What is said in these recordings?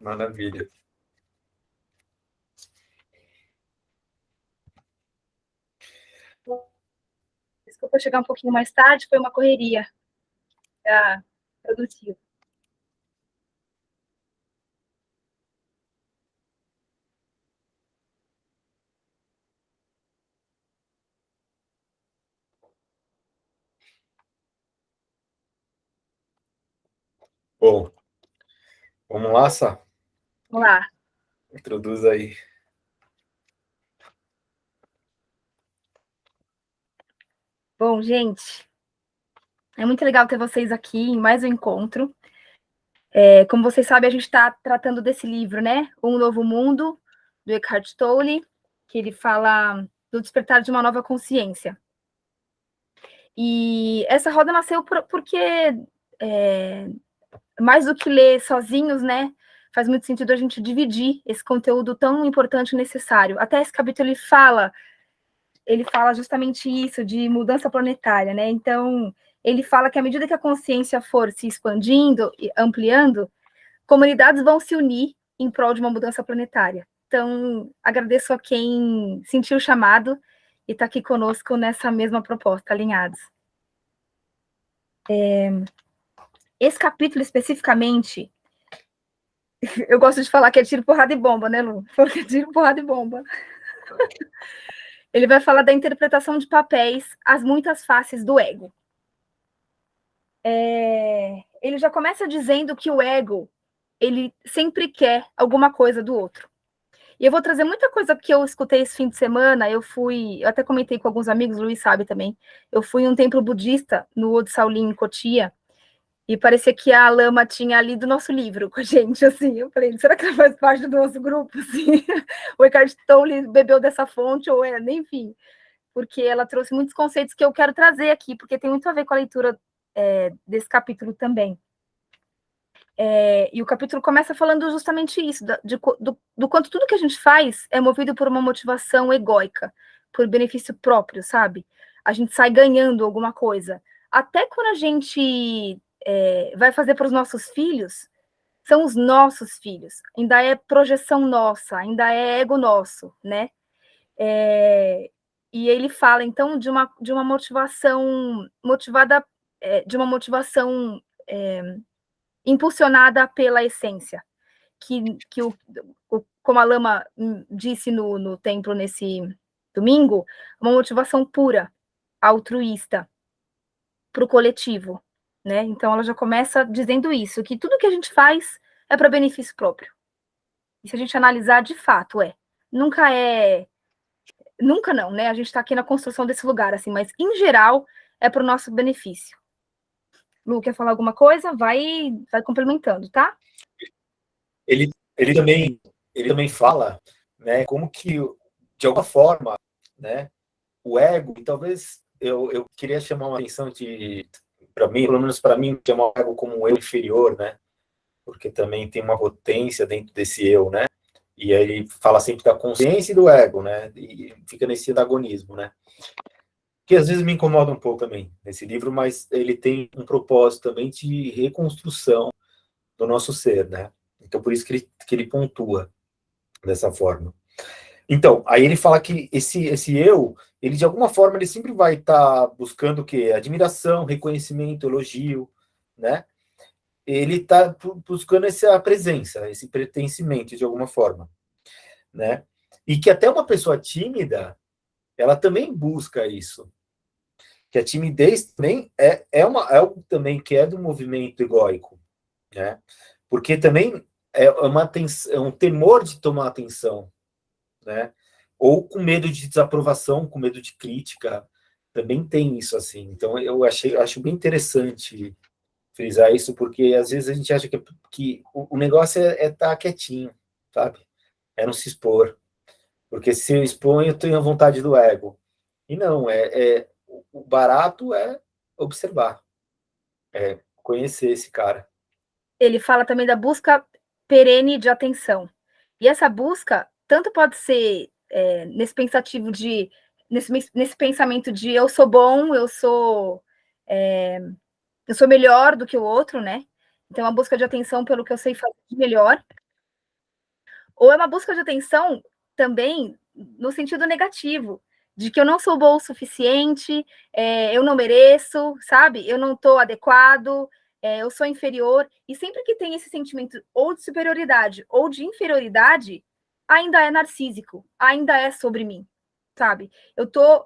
Maravilha. Desculpa chegar um pouquinho mais tarde, foi uma correria produtiva. Bom, vamos lá, Sá? Vamos lá. Introduz aí. Bom, gente, é muito legal ter vocês aqui em mais um encontro. Como vocês sabem, a gente está tratando desse livro, né? Um Novo Mundo, do Eckhart Tolle, que ele fala do despertar de uma nova consciência. E essa roda nasceu porque, mais do que ler sozinhos, né? Faz muito sentido a gente dividir esse conteúdo tão importante e necessário. Até esse capítulo ele fala justamente isso, de mudança planetária, né? Então, ele fala que à medida que a consciência for se expandindo e ampliando, comunidades vão se unir em prol de uma mudança planetária. Então, agradeço a quem sentiu o chamado e está aqui conosco nessa mesma proposta, alinhados. Esse capítulo especificamente, eu gosto de falar que é tiro, porrada e bomba, né, Lu? Falou que é tiro, porrada e bomba. Ele vai falar da interpretação de papéis, as muitas faces do ego. Ele já começa dizendo que o ego, ele sempre quer alguma coisa do outro. E eu vou trazer muita coisa que eu escutei esse fim de semana. Eu até comentei com alguns amigos, o Luiz sabe também. Eu fui em um templo budista no Od Saolin, em Cotia, e parecia que a Lama tinha lido nosso livro com a gente, assim. Eu falei, será que ela faz parte do nosso grupo? Assim? O Eckhart Tolle bebeu dessa fonte, ou enfim. Porque ela trouxe muitos conceitos que eu quero trazer aqui, porque tem muito a ver com a leitura desse capítulo também. E o capítulo começa falando justamente isso, do quanto tudo que a gente faz é movido por uma motivação egóica, por benefício próprio, sabe? A gente sai ganhando alguma coisa. Até quando a gente vai fazer para os nossos filhos, são os nossos filhos, ainda é projeção nossa, ainda é ego nosso, né? E ele fala, então, de uma motivação motivada, de uma motivação impulsionada pela essência, que como a Lama disse no templo nesse domingo, uma motivação pura, altruísta, para o coletivo, né? Então ela já começa dizendo isso, que tudo que a gente faz é para benefício próprio. E se a gente analisar, de fato, nunca não, né? A gente está aqui na construção desse lugar, assim, mas em geral é para o nosso benefício. Lu, quer falar alguma coisa? Vai complementando, tá? Ele também fala, né, como que, de alguma forma, né, o ego, e talvez eu queria chamar uma atenção para mim, pelo menos para mim, chamar o ego como um eu inferior, né, porque também tem uma potência dentro desse eu, né, e aí ele fala sempre da consciência e do ego, né, e fica nesse antagonismo, né, que às vezes me incomoda um pouco também nesse livro, mas ele tem um propósito também de reconstrução do nosso ser, né, então por isso que ele pontua dessa forma. Então, aí ele fala que esse eu, ele de alguma forma, ele sempre vai estar buscando o quê? Admiração, reconhecimento, elogio, né? Ele está buscando essa presença, esse pertencimento de alguma forma, né? E que até uma pessoa tímida, ela também busca isso. Que a timidez também é algo também que é do movimento egóico, né? Porque também é um temor de tomar atenção, né? Ou com medo de desaprovação, com medo de crítica, também tem isso assim. Então eu acho bem interessante frisar isso, porque às vezes a gente acha que o negócio é estar quietinho, sabe? É não se expor, porque se eu exponho eu tenho a vontade do ego. E não, o barato é observar, é conhecer esse cara. Ele fala também da busca perene de atenção. E essa busca tanto pode ser nesse pensativo nesse pensamento de eu sou bom, eu sou melhor do que o outro, né? Então a busca de atenção pelo que eu sei fazer de melhor, Ou é uma busca de atenção também no sentido negativo, de que eu não sou bom o suficiente, eu não mereço, sabe? Eu não estou adequado, eu sou inferior. E sempre que tem esse sentimento ou de superioridade ou de inferioridade, ainda é narcísico, ainda é sobre mim, sabe?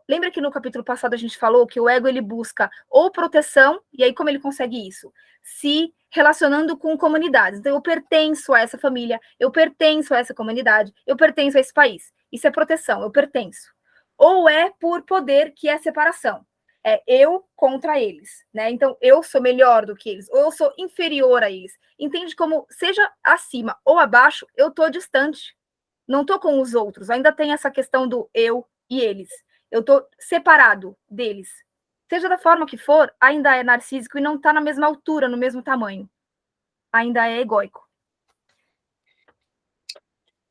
Lembra que no capítulo passado a gente falou que o ego ele busca ou proteção, e aí como ele consegue isso? Se relacionando com comunidades. Então eu pertenço a essa família, eu pertenço a essa comunidade, eu pertenço a esse país. Isso é proteção, eu pertenço. Ou é por poder, que é separação. É eu contra eles, né? Então eu sou melhor do que eles, ou eu sou inferior a eles. Entende como, seja acima ou abaixo, eu tô distante. Não tô com os outros. Ainda tem essa questão do eu e eles. Eu tô separado deles. Seja da forma que for, ainda é narcísico e não tá na mesma altura, no mesmo tamanho. Ainda é egóico.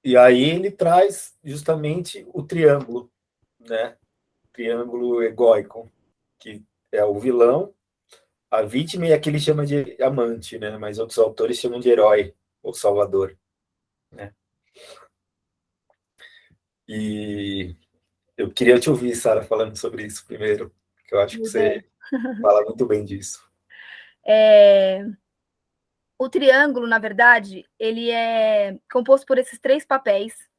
E aí ele traz justamente o triângulo, né? Triângulo egóico, que é o vilão, a vítima e aqui ele chama de amante, né? Mas outros autores chamam de herói ou salvador, né? E eu queria te ouvir, Sara, falando sobre isso primeiro, que eu acho que você fala muito bem disso. O triângulo, na verdade, ele é composto por esses 3 papéis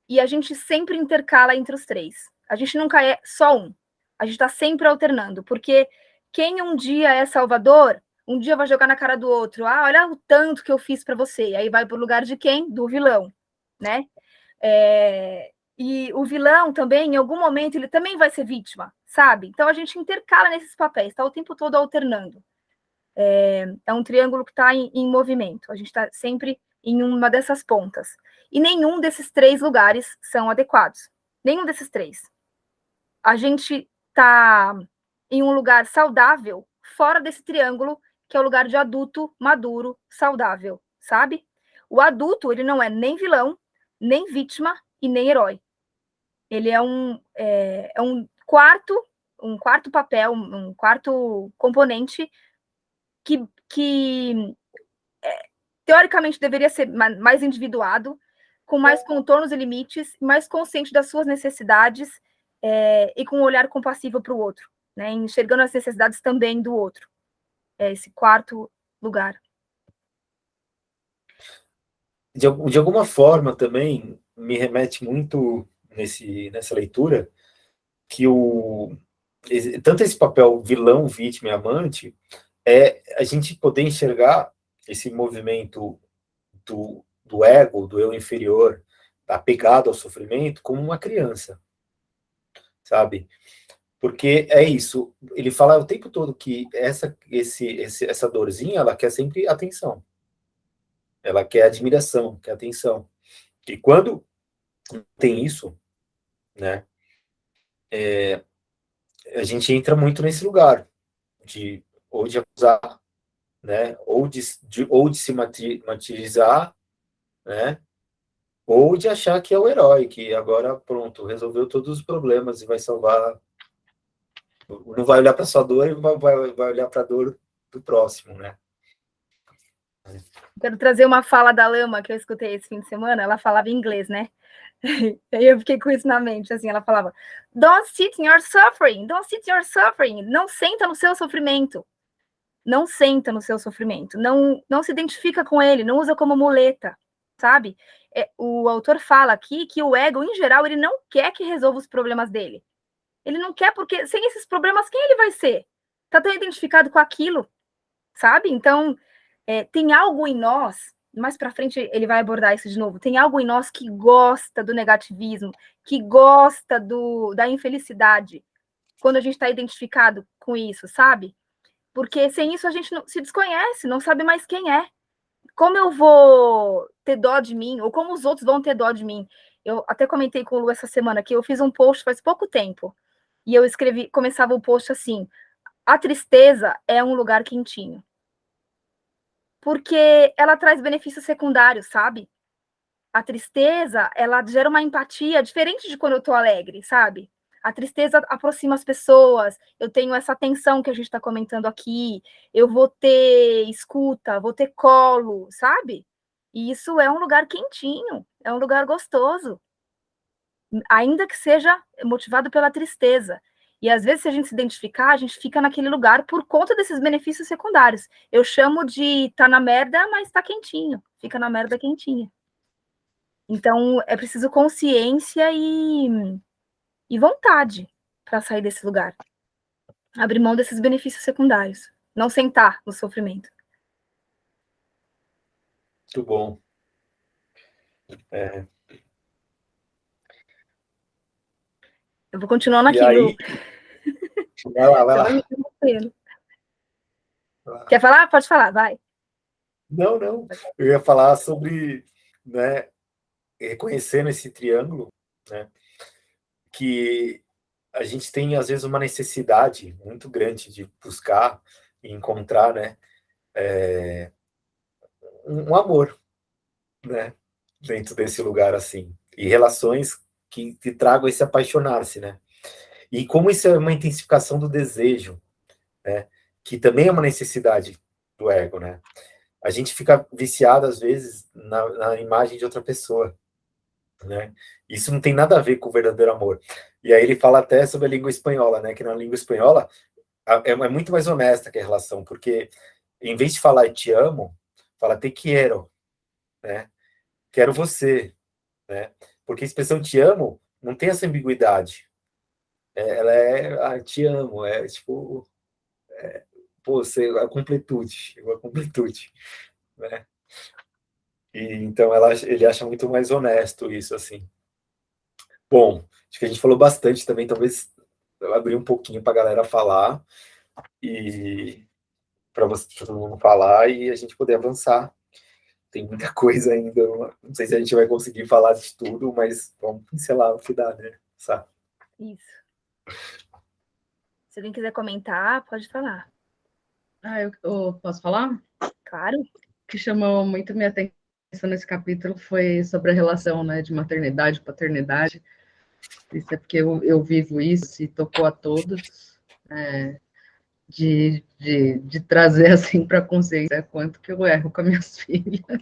e a gente sempre intercala entre os 3. A gente nunca é só um. A gente está sempre alternando, porque quem um dia é salvador, um dia vai jogar na cara do outro. Ah, olha o tanto que eu fiz para você. Aí vai para o lugar de quem? Do vilão, né? E o vilão também, em algum momento, ele também vai ser vítima, sabe? Então a gente intercala nesses papéis, está o tempo todo alternando. É um triângulo que está em movimento. A gente está sempre em uma dessas pontas. E nenhum desses 3 lugares são adequados. Nenhum desses 3. A gente está em um lugar saudável, fora desse triângulo, que é o lugar de adulto, maduro, saudável, sabe? O adulto, ele não é nem vilão, nem vítima e nem herói. Ele é um quarto papel, um quarto componente que teoricamente deveria ser mais individuado, com mais contornos e limites, mais consciente das suas necessidades e com um olhar compassivo para o outro, né? Enxergando as necessidades também do outro. É esse quarto lugar. De alguma forma também me remete muito nessa leitura que tanto esse papel vilão, vítima e amante é a gente poder enxergar esse movimento do ego, do eu inferior, apegado ao sofrimento, como uma criança, sabe? Porque é isso, ele fala o tempo todo que essa dorzinha, ela quer sempre atenção, ela quer admiração, quer atenção. E quando tem isso, né, a gente entra muito nesse lugar ou de acusar, né, ou de se martirizar, né, ou de achar que é o herói, que agora, pronto, resolveu todos os problemas e vai salvar. Não vai olhar para sua dor e vai olhar para a dor do próximo, né? Quero trazer uma fala da Lama que eu escutei esse fim de semana. Ela falava em inglês, né? Aí eu fiquei com isso na mente, assim, ela falava: Don't sit in your suffering, don't sit in your suffering. Não senta no seu sofrimento. Não senta no seu sofrimento. Não se identifica com ele, não usa como muleta, sabe? O autor fala aqui que o ego, em geral, ele não quer que resolva os problemas dele. Ele não quer, porque sem esses problemas, quem ele vai ser? Tá tão identificado com aquilo, sabe? Então, tem algo em nós, mais para frente ele vai abordar isso de novo, tem algo em nós que gosta do negativismo, que gosta da infelicidade, quando a gente está identificado com isso, sabe? Porque sem isso a gente não, se desconhece, não sabe mais quem é. Como eu vou ter dó de mim, ou como os outros vão ter dó de mim? Eu até comentei com o Lu essa semana que eu fiz um post faz pouco tempo, e eu começava o post assim: a tristeza é um lugar quentinho. Porque ela traz benefícios secundários, sabe? A tristeza, ela gera uma empatia diferente de quando eu tô alegre, sabe? A tristeza aproxima as pessoas, eu tenho essa tensão que a gente está comentando aqui, eu vou ter escuta, vou ter colo, sabe? E isso é um lugar quentinho, é um lugar gostoso, ainda que seja motivado pela tristeza. E às vezes, se a gente se identificar, a gente fica naquele lugar por conta desses benefícios secundários. Eu chamo de tá na merda, mas tá quentinho. Fica na merda quentinha. Então, é preciso consciência e vontade para sair desse lugar. Abrir mão desses benefícios secundários. Não sentar no sofrimento. Muito bom. Eu vou continuando E aqui, aí, Lu. vai lá, vai Você vai me lá. interrompendo. Quer falar? Pode falar, vai. Não, eu ia falar sobre, né, reconhecendo esse triângulo, né, que a gente tem, às vezes, uma necessidade muito grande de buscar e encontrar, né, um amor, né, dentro desse lugar, assim, e relações que tragam esse apaixonar-se, né, e como isso é uma intensificação do desejo, né, que também é uma necessidade do ego, né, a gente fica viciado, às vezes, na imagem de outra pessoa, né? Isso não tem nada a ver com o verdadeiro amor. E aí ele fala até sobre a língua espanhola, né? Que na língua espanhola é muito mais honesta que a relação, porque em vez de falar te amo, fala te quiero, né? Quero você, né? Porque a expressão te amo não tem essa ambiguidade. Ela é te amo, é tipo, pô, você, a completude, né? E então ele acha muito mais honesto isso, assim. Bom, acho que a gente falou bastante também, talvez eu abrir um pouquinho para a galera falar e para todo mundo falar e a gente poder avançar. Tem muita coisa ainda, não sei se a gente vai conseguir falar de tudo, mas vamos pincelar o que dá, né? Sabe? Isso. Se alguém quiser comentar, pode falar. Eu posso falar? Claro. O que chamou muito minha atenção nesse capítulo foi sobre a relação, né, de maternidade e paternidade. Isso é porque eu vivo isso e tocou a todos, de trazer assim para a consciência quanto que eu erro com as minhas filhas.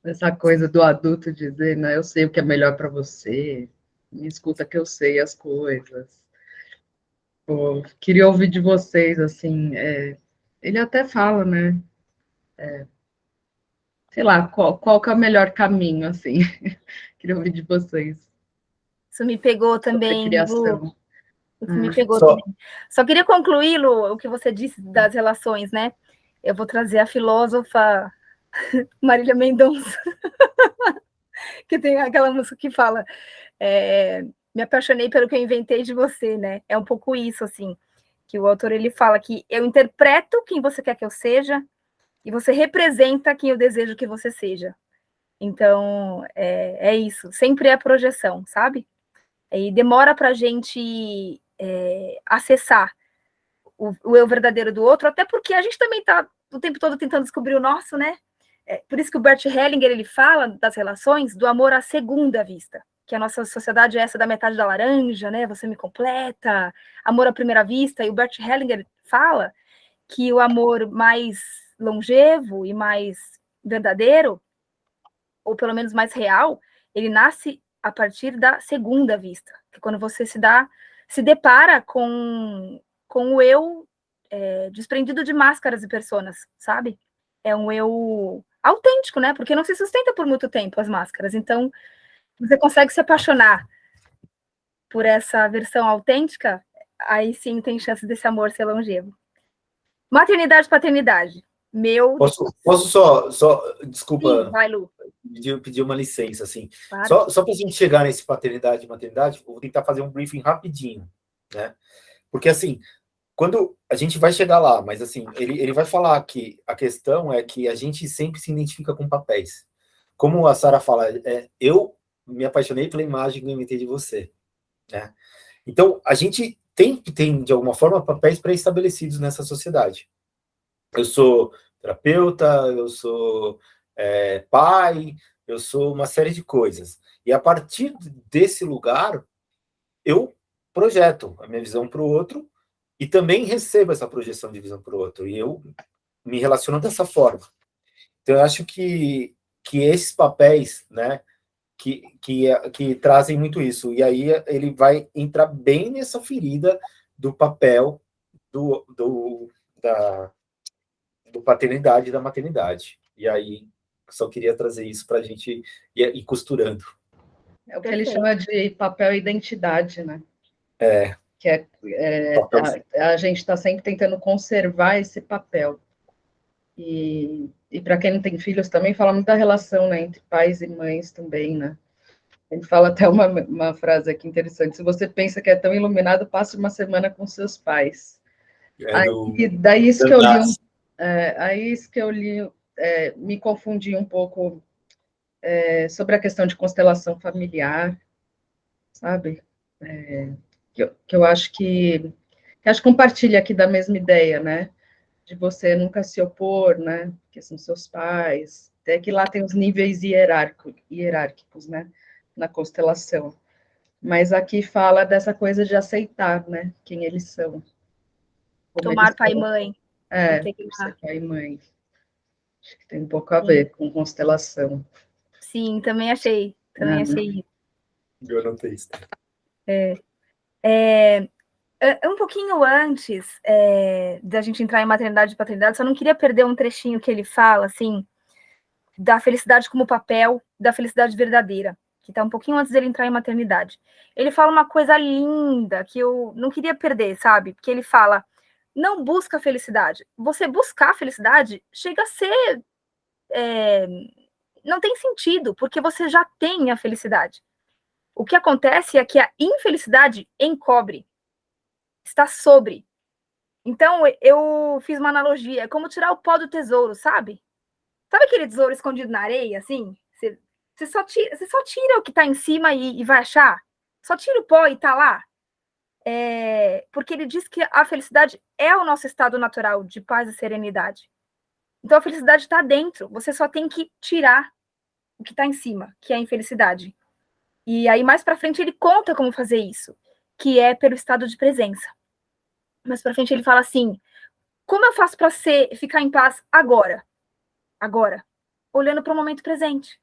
Essa coisa do adulto dizer, né, eu sei o que é melhor para você, me escuta que eu sei as coisas. Pô, queria ouvir de vocês, assim, ele até fala, né, sei lá, qual que é o melhor caminho, assim. Queria ouvir de vocês. Isso me pegou Sobre também, Lu. criação. Isso me pegou também. Só queria concluir, Lu, o que você disse das relações, né? Eu vou trazer a filósofa Marília Mendonça, que tem aquela música que fala me apaixonei pelo que eu inventei de você, né? É um pouco isso, assim, que o autor, ele fala que eu interpreto quem você quer que eu seja e você representa quem eu desejo que você seja. Então, é isso. Sempre é projeção, sabe? E demora para a gente acessar o eu verdadeiro do outro, até porque a gente também está o tempo todo tentando descobrir o nosso, né? Por isso que o Bert Hellinger, ele fala das relações do amor à segunda vista, que a nossa sociedade é essa da metade da laranja, né? Você me completa, amor à primeira vista, e o Bert Hellinger fala que o amor mais longevo e mais verdadeiro, ou pelo menos mais real, ele nasce a partir da segunda vista, que quando você se depara com o eu desprendido de máscaras e personas, sabe? É um eu autêntico, né? Porque não se sustenta por muito tempo as máscaras. Então, você consegue se apaixonar por essa versão autêntica, aí sim tem chance desse amor ser longevo. Maternidade, paternidade. Meu Posso só desculpa, sim, vai, Lu. pedir uma licença, assim. Claro. Só para a gente chegar nesse paternidade e maternidade, vou tentar fazer um briefing rapidinho, né? Porque, assim, quando a gente vai chegar lá, mas, assim, ele vai falar que a questão é que a gente sempre se identifica com papéis. Como a Sara fala, eu me apaixonei pela imagem que eu inventei de você, né? Então, a gente tem, de alguma forma, papéis pré-estabelecidos nessa sociedade. Eu sou terapeuta, eu sou pai, eu sou uma série de coisas. E a partir desse lugar, eu projeto a minha visão para o outro e também recebo essa projeção de visão para o outro. E eu me relaciono dessa forma. Então, eu acho que esses papéis, né, que trazem muito isso. E aí ele vai entrar bem nessa ferida do papel da paternidade e da maternidade. E aí, só queria trazer isso para a gente ir costurando. É o que ele chama de papel identidade, né? É. Que a gente está sempre tentando conservar esse papel. E para quem não tem filhos também, fala muito da relação, né, entre pais e mães também, né? Ele fala até uma frase aqui interessante: se você pensa que é tão iluminado, passe uma semana com seus pais. Daí isso que eu li, me confundi um pouco sobre a questão de constelação familiar, sabe? Que eu acho que compartilha aqui da mesma ideia, né? De você nunca se opor, né? Que são seus pais. Até que lá tem os níveis hierárquicos, né? Na constelação. Mas aqui fala dessa coisa de aceitar, né? Quem eles são. Tomar pai e mãe. Ser pai e mãe. Acho que tem um pouco a ver com constelação. Sim, também achei. Também achei isso. Eu anotei isso. Um pouquinho antes da gente entrar em maternidade e paternidade, só não queria perder um trechinho que ele fala, assim, da felicidade como papel, da felicidade verdadeira, que está um pouquinho antes dele entrar em maternidade. Ele fala uma coisa linda que eu não queria perder, sabe? Porque ele fala, não busca a felicidade. Você buscar a felicidade chega a ser... não tem sentido, porque você já tem a felicidade. O que acontece é que a infelicidade encobre, está sobre. Então, eu fiz uma analogia, é como tirar o pó do tesouro, sabe? Sabe aquele tesouro escondido na areia, assim? Você só tira o que está em cima e vai achar? Só tira o pó e está lá? Porque ele diz que a felicidade é o nosso estado natural de paz e serenidade. Então, a felicidade está dentro, você só tem que tirar o que está em cima, que é a infelicidade. E aí, mais para frente, ele conta como fazer isso, que é pelo estado de presença. Mais para frente, ele fala assim, como eu faço para ficar em paz agora? Agora, olhando para o momento presente.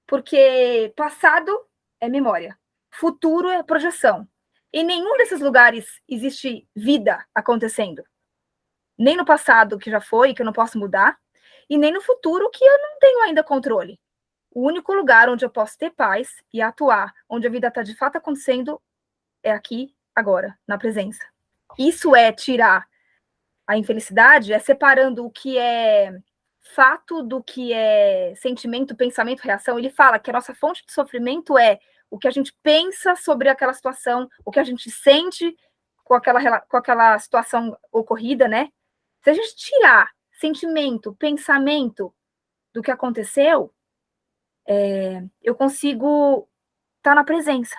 Porque passado é memória, futuro é projeção. Em nenhum desses lugares existe vida acontecendo. Nem no passado, que já foi, que eu não posso mudar, e nem no futuro, que eu não tenho ainda controle. O único lugar onde eu posso ter paz e atuar, onde a vida está de fato acontecendo, é aqui, agora, na presença. Isso é tirar a infelicidade, é separando o que é fato do que é sentimento, pensamento, reação. Ele fala que a nossa fonte de sofrimento é o que a gente pensa sobre aquela situação, o que a gente sente com aquela situação ocorrida, né? Se a gente tirar sentimento, pensamento do que aconteceu, eu consigo estar na presença.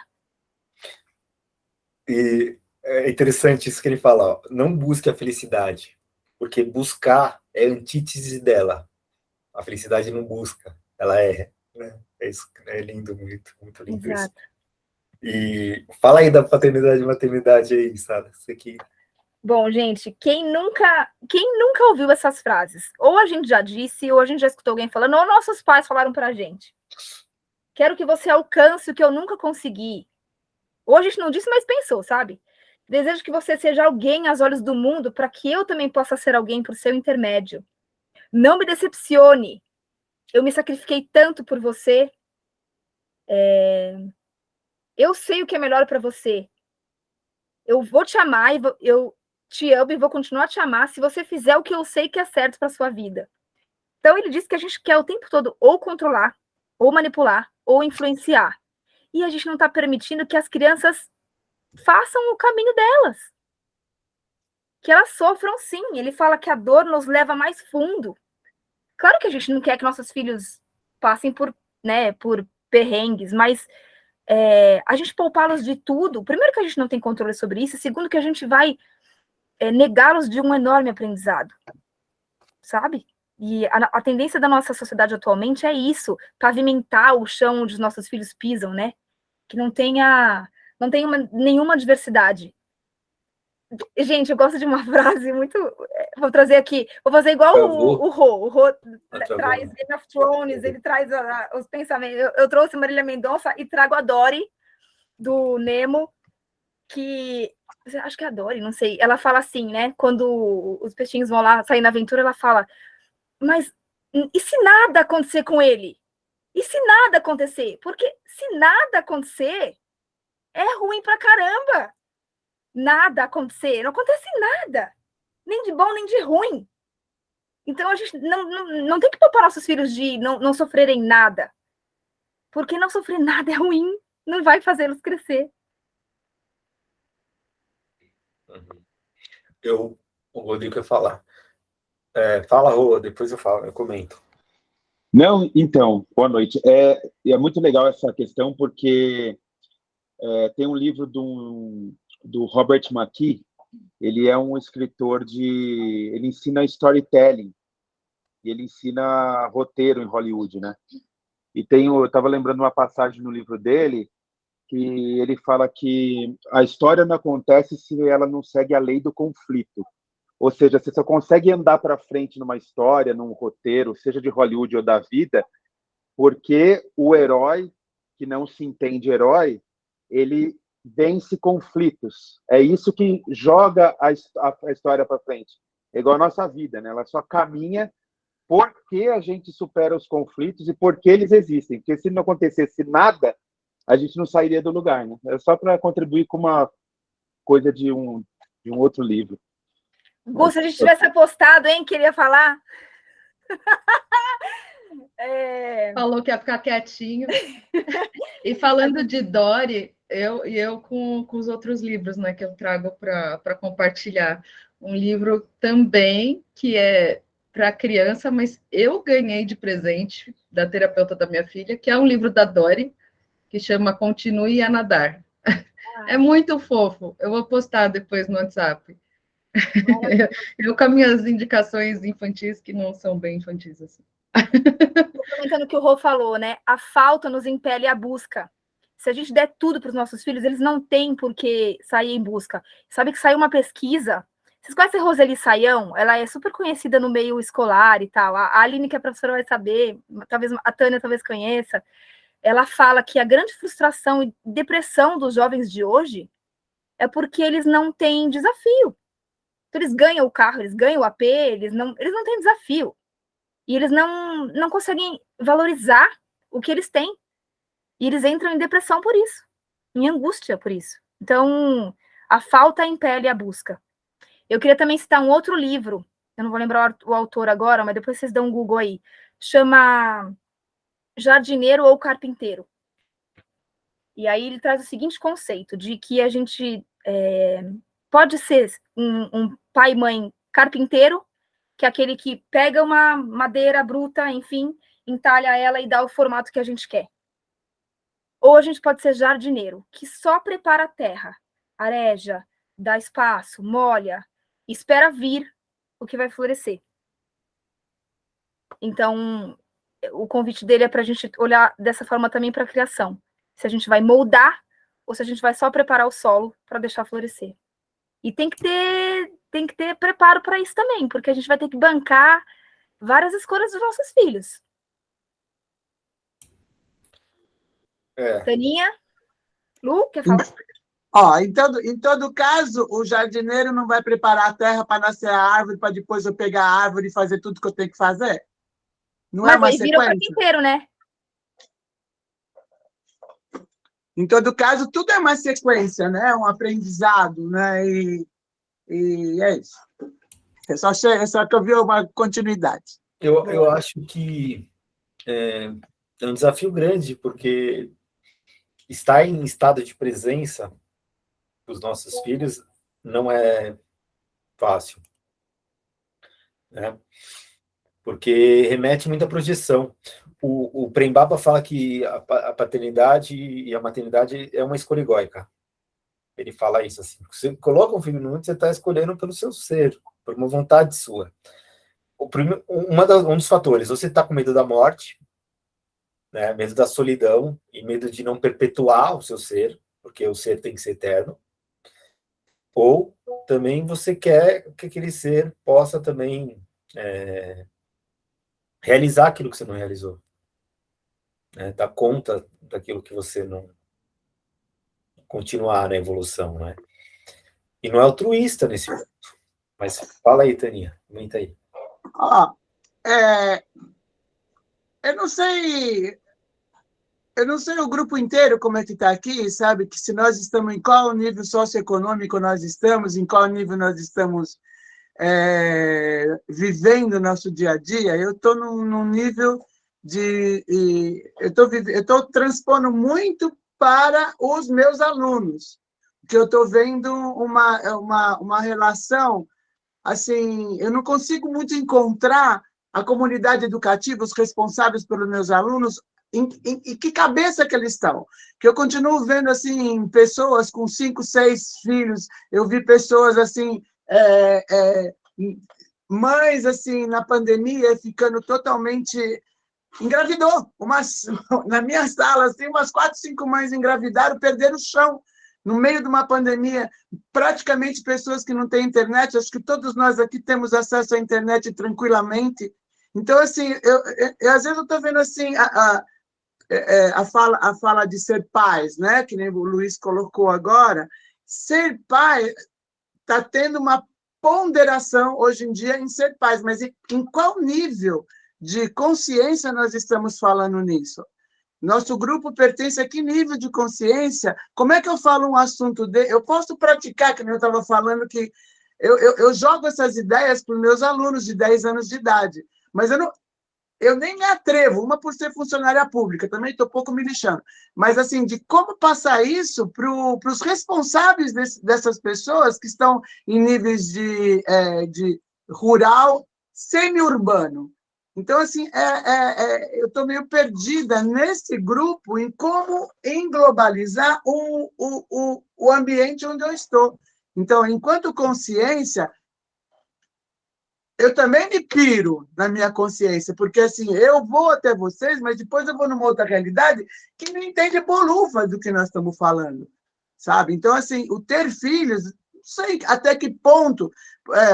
E é interessante isso que ele fala, ó, não busque a felicidade, porque buscar é antítese dela. A felicidade não busca, ela é. Né? É lindo, muito, muito lindo. Exato. Isso. E fala aí da paternidade e maternidade aí, sabe? Isso aqui. Bom, gente, quem nunca ouviu essas frases? Ou a gente já disse, ou a gente já escutou alguém falando, ou nossos pais falaram pra gente. Quero que você alcance o que eu nunca consegui. Ou a gente não disse, mas pensou, sabe? Desejo que você seja alguém aos olhos do mundo para que eu também possa ser alguém por seu intermédio. Não me decepcione. Eu me sacrifiquei tanto por você. Eu sei o que é melhor para você. Eu vou te amar, eu te amo e vou continuar a te amar se você fizer o que eu sei que é certo para sua vida. Então, ele diz que a gente quer o tempo todo ou controlar, ou manipular, ou influenciar. E a gente não está permitindo que as crianças façam o caminho delas. Que elas sofram, sim. Ele fala que a dor nos leva mais fundo. Claro que a gente não quer que nossos filhos passem por perrengues, mas a gente poupá-los de tudo. Primeiro que a gente não tem controle sobre isso, segundo que a gente vai negá-los de um enorme aprendizado, sabe? E a tendência da nossa sociedade atualmente é isso, pavimentar o chão onde os nossos filhos pisam, né? Que não tenha nenhuma diversidade. Gente, eu gosto de uma frase muito. Vou trazer aqui. Vou fazer igual o Rô. O Rô traz Game of Thrones, ele traz os pensamentos. Eu trouxe Marília Mendonça e trago a Dory, do Nemo, que. Acho que é a Dory, não sei. Ela fala assim, né? Quando os peixinhos vão lá sair na aventura, ela fala: mas e se nada acontecer com ele? E se nada acontecer? Porque se nada acontecer, é ruim pra caramba. Nada acontecer, não acontece nada, nem de bom nem de ruim. Então a gente não tem que poupar nossos filhos de não sofrerem nada, porque não sofrer nada é ruim, não vai fazê-los crescer. O Rodrigo quer falar. Fala, Rô, depois eu falo, eu comento. Não, então, boa noite. É muito legal essa questão, porque tem um livro do Robert McKee. Ele é um escritor ele ensina storytelling, e ele ensina roteiro em Hollywood, né? E eu estava lembrando uma passagem no livro dele, que ele fala que a história não acontece se ela não segue a lei do conflito. Ou seja, você só consegue andar para frente numa história, num roteiro, seja de Hollywood ou da vida, porque o herói, que não se entende herói, ele vence conflitos. É isso que joga a história para frente. É igual a nossa vida, né? Ela só caminha porque a gente supera os conflitos e porque eles existem. Porque se não acontecesse nada, a gente não sairia do lugar, né? É só para contribuir com uma coisa de um outro livro. Gu, se a gente tivesse apostado, hein? Queria falar. Falou que ia ficar quietinho. E falando de Dory, eu com os outros livros, né, que eu trago para compartilhar. Um livro também que é para criança, mas eu ganhei de presente da terapeuta da minha filha, que é um livro da Dory, que chama Continue a Nadar. É muito fofo. Eu vou postar depois no WhatsApp. Eu com as minhas indicações infantis, que não são bem infantis assim. Comentando o que o Rô falou, né? A falta nos impele à busca. Se a gente der tudo para os nossos filhos, eles não têm por que sair em busca. Sabe que saiu uma pesquisa. Vocês conhecem a Roseli Saião? Ela é super conhecida no meio escolar e tal. A Aline, que é professora, vai saber. Talvez a Tânia talvez conheça. Ela fala que a grande frustração e depressão dos jovens de hoje é porque eles não têm desafio. Então, eles ganham o carro, eles ganham o AP, eles não têm desafio. E eles não conseguem valorizar o que eles têm. E eles entram em depressão por isso, em angústia por isso. Então, a falta impele a busca. Eu queria também citar um outro livro, eu não vou lembrar o autor agora, mas depois vocês dão um Google aí. Chama Jardineiro ou Carpinteiro. E aí ele traz o seguinte conceito, de que a gente pode ser um pai e mãe carpinteiro, que é aquele que pega uma madeira bruta, enfim, entalha ela e dá o formato que a gente quer. Ou a gente pode ser jardineiro, que só prepara a terra, areja, dá espaço, molha, espera vir o que vai florescer. Então, o convite dele é para a gente olhar dessa forma também para a criação. Se a gente vai moldar ou se a gente vai só preparar o solo para deixar florescer. E tem que ter preparo para isso também, porque a gente vai ter que bancar várias escolhas dos nossos filhos. Taninha? Lu, quer falar? Em todo caso, o jardineiro não vai preparar a terra para nascer a árvore, para depois eu pegar a árvore e fazer tudo que eu tenho que fazer? Não é uma sequência? Mas aí vira o carpinteiro, né? Em todo caso, tudo é uma sequência, né? Um aprendizado, né? E é isso. É só que eu vi uma continuidade. Eu acho que é um desafio grande, porque estar em estado de presença dos nossos filhos não é fácil, né? Porque remete muita projeção. O Prembaba fala que a paternidade e a maternidade é uma escolha egóica. Ele fala isso assim: você coloca um filho no mundo, você está escolhendo pelo seu ser, por uma vontade sua. Um dos fatores, você está com medo da morte, né? Medo da solidão e medo de não perpetuar o seu ser, porque o ser tem que ser eterno. Ou também você quer que aquele ser possa também realizar aquilo que você não realizou, né? Dar conta daquilo que você não continuar na evolução, né? E não é altruísta nesse ponto. Mas fala aí, Taninha, comenta aí. Eu não sei o grupo inteiro como é que está aqui, sabe? Que se nós estamos em qual nível socioeconômico nós estamos, em qual nível nós estamos vivendo o nosso dia a dia. Eu estou num nível eu estou transpondo muito para os meus alunos, que eu estou vendo uma relação, assim, eu não consigo muito encontrar a comunidade educativa, os responsáveis pelos meus alunos, em que cabeça que eles estão. Que eu continuo vendo, assim, pessoas com 5, 6 filhos, eu vi pessoas, assim, mães, assim, na pandemia, ficando totalmente... Engravidou. Na minha sala, assim, umas 4, 5 mães engravidaram, perderam o chão, no meio de uma pandemia, praticamente pessoas que não têm internet, acho que todos nós aqui temos acesso à internet tranquilamente. Então, assim, às vezes eu estou vendo assim, a fala de ser pais, né? Que nem o Luiz colocou agora. Ser pai está tendo uma ponderação hoje em dia em ser pais, mas em qual nível de consciência nós estamos falando nisso? Nosso grupo pertence a que nível de consciência? Como é que eu falo um assunto dele? Eu posso praticar, que eu estava falando, que eu jogo essas ideias para os meus alunos de 10 anos de idade, mas eu nem me atrevo, uma por ser funcionária pública, também estou pouco me lixando, mas assim, de como passar isso para os responsáveis dessas pessoas que estão em níveis de rural, semi-urbano. Então, assim, eu estou meio perdida nesse grupo em como englobalizar o ambiente onde eu estou. Então, enquanto consciência, eu também me piro na minha consciência, porque assim, eu vou até vocês, mas depois eu vou numa outra realidade que não entende bolufas do que nós estamos falando, sabe? Então, assim, o ter filhos, não sei até que ponto,